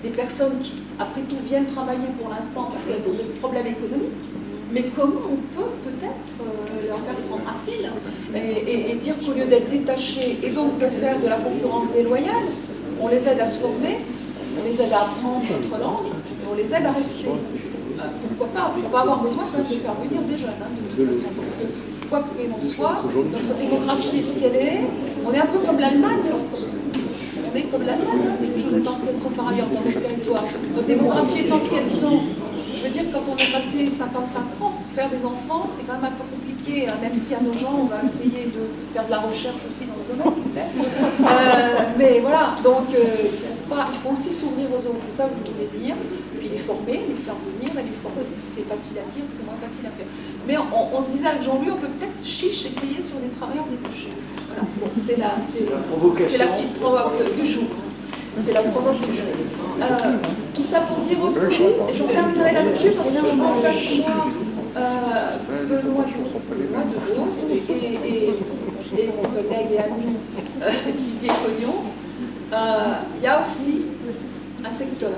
des personnes qui, après tout, viennent travailler pour l'instant parce qu'elles ont des problèmes économiques, mais comment on peut peut-être leur faire prendre asile et dire qu'au lieu d'être détachés et donc de faire de la concurrence déloyale, on les aide à se former, on les aide à apprendre notre langue et on les aide à rester. pourquoi pas? On va avoir besoin quand même de faire venir des jeunes, hein, de toute façon, parce que quoi qu'il en soit, notre démographie est ce qu'elle est. On est un peu comme l'Allemagne. On est comme l'Allemagne, hein, les choses étant ce qu'elles sont par ailleurs dans nos territoires. Notre démographie étant ce qu'elles sont. Je veux dire, quand on est passé 55 ans, faire des enfants, c'est quand même un peu compliqué, hein, même si à nos gens, on va essayer de faire de la recherche aussi dans ce domaine, peut-être. Mais voilà, donc il faut aussi s'ouvrir aux autres, c'est ça que je voulais dire. Puis les former, les faire venir, et les former, c'est facile à dire, c'est moins facile à faire. Mais on se disait avec Jean-Louis, on peut peut-être essayer sur des travailleurs débauchés. Voilà, bon, c'est la petite provoque du jour. C'est la provoque du jour. Tout ça pour dire aussi, et j'en terminerai là-dessus, parce que je m'en face moi, Benoît de Vos et mon collègue et ami Didier Cognon, il y a aussi un secteur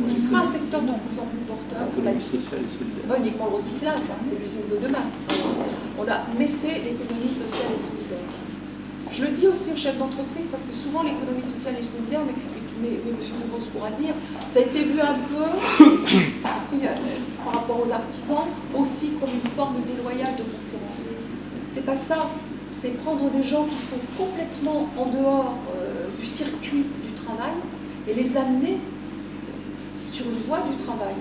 qui sera un secteur de plus en plus porteur pour la vie. C'est pas uniquement le recyclage, hein, c'est l'usine de demain. Mais c'est l'économie sociale et solidaire. Je le dis aussi aux chefs d'entreprise parce que souvent l'économie sociale et solidaire, mais M. De Vos pourra le dire, ça a été vu un peu par rapport aux artisans aussi comme une forme déloyale de concurrence. C'est pas ça, c'est prendre des gens qui sont complètement en dehors du circuit du travail et les amener sur une voie du travail.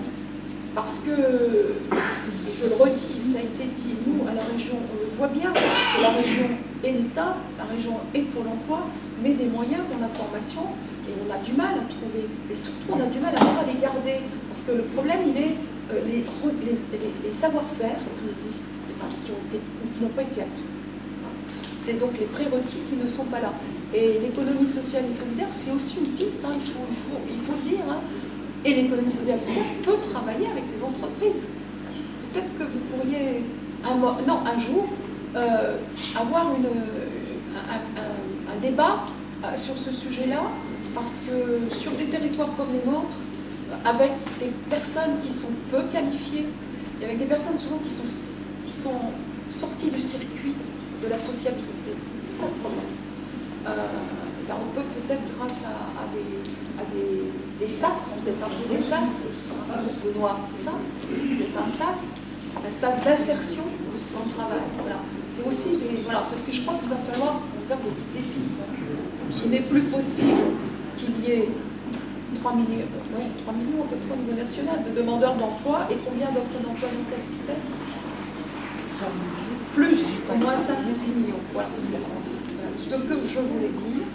Parce que, je le redis, ça a été dit, nous, à la région, on le voit bien, parce que la région et l'État, la région et Pôle emploi, met des moyens pour la formation, et on a du mal à trouver, et surtout on a du mal à les garder, parce que le problème, il est les savoir-faire qui existent, enfin, qui n'ont pas été acquis. C'est donc les prérequis qui ne sont pas là. Et l'économie sociale et solidaire, c'est aussi une piste, hein, il faut le dire, hein. Et l'économie sociale peut travailler avec les entreprises. Peut-être que vous pourriez un jour avoir un débat sur ce sujet-là, parce que sur des territoires comme les nôtres, avec des personnes qui sont peu qualifiées, et avec des personnes souvent qui sont sorties du circuit de la sociabilité, c'est ça ce problème. On peut peut-être, grâce à des SAS, on s'est appelé des SAS, Benoît, c'est ça? C'est un SAS d'insertion dans le travail. Voilà. C'est aussi voilà, parce que je crois qu'il va falloir faire des pistes. Il n'est plus possible qu'il y ait 3 millions à peu près au niveau national de demandeurs d'emploi et combien d'offres d'emploi non satisfaites? Plus, au moins 5 ou 6 millions. Voilà. Ce que je voulais dire.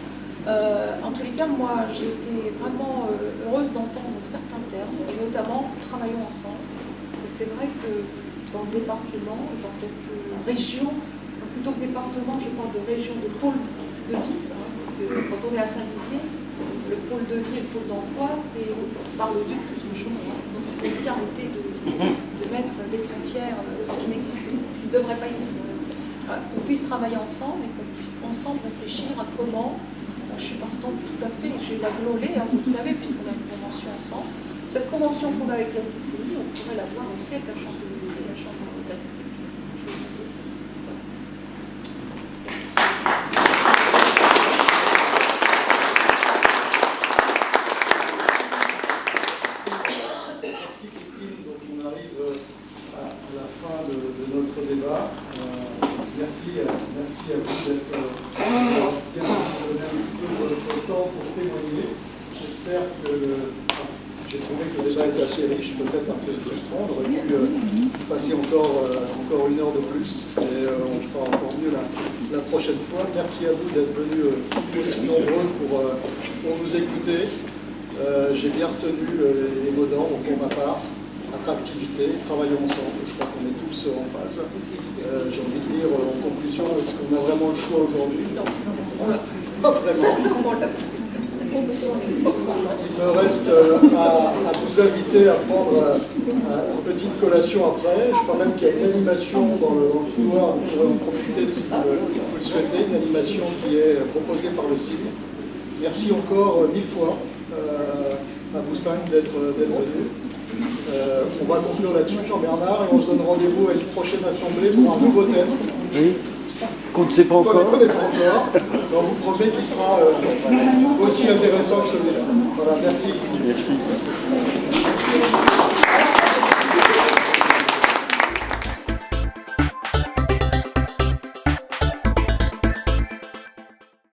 En tous les cas, moi, j'ai été vraiment heureuse d'entendre certains termes, et notamment travaillons ensemble. C'est vrai que dans ce département, dans cette région, plutôt que département, je parle de région de pôle de vie, hein, parce que quand on est à Saint-Dizier, le pôle de vie et le pôle d'emploi, c'est par le duc plus le chômage. Donc il faut aussi arrêter de mettre des frontières qui ne devraient pas exister. Qu'on puisse travailler ensemble et qu'on puisse ensemble réfléchir à comment. Je suis partante tout à fait, j'ai la glolée, hein, vous le savez, puisqu'on a une convention ensemble. Cette convention qu'on a avec la CCI, on pourrait l'avoir aussi avec la Chambre de l'Union et la Chambre d'agriculture. Je le dis aussi. Merci Christine, donc on arrive à la fin de notre débat. Merci à vous d'être bien donné un petit peu votre temps pour témoigner. J'espère que j'ai trouvé que le débat était assez riche, peut-être un peu frustrant. On aurait pu passer encore 1 heure de plus et on fera encore mieux la prochaine fois. Merci à vous d'être venus aussi nombreux pour nous écouter. J'ai bien retenu les mots d'ordre pour ma part. Attractivité, travaillons ensemble, je crois qu'on est tous en phase. J'ai envie de dire en conclusion, est-ce qu'on a vraiment le choix aujourd'hui? Pas vraiment. Il me reste à vous inviter à prendre une petite collation après. Je crois même qu'il y a une animation dans le couloir, vous pourrez en profiter si vous le souhaitez, une animation qui est proposée par le CIL. Merci encore 1000 fois à vous 5 d'être venus. On va conclure là-dessus, Jean-Bernard, et on se donne rendez-vous à une prochaine assemblée pour un nouveau thème. Oui, qu'on ne sait pas encore. Qu'on ne connaît pas encore. Mais on vous promet qu'il sera aussi intéressant que celui-là. Voilà, merci. Merci.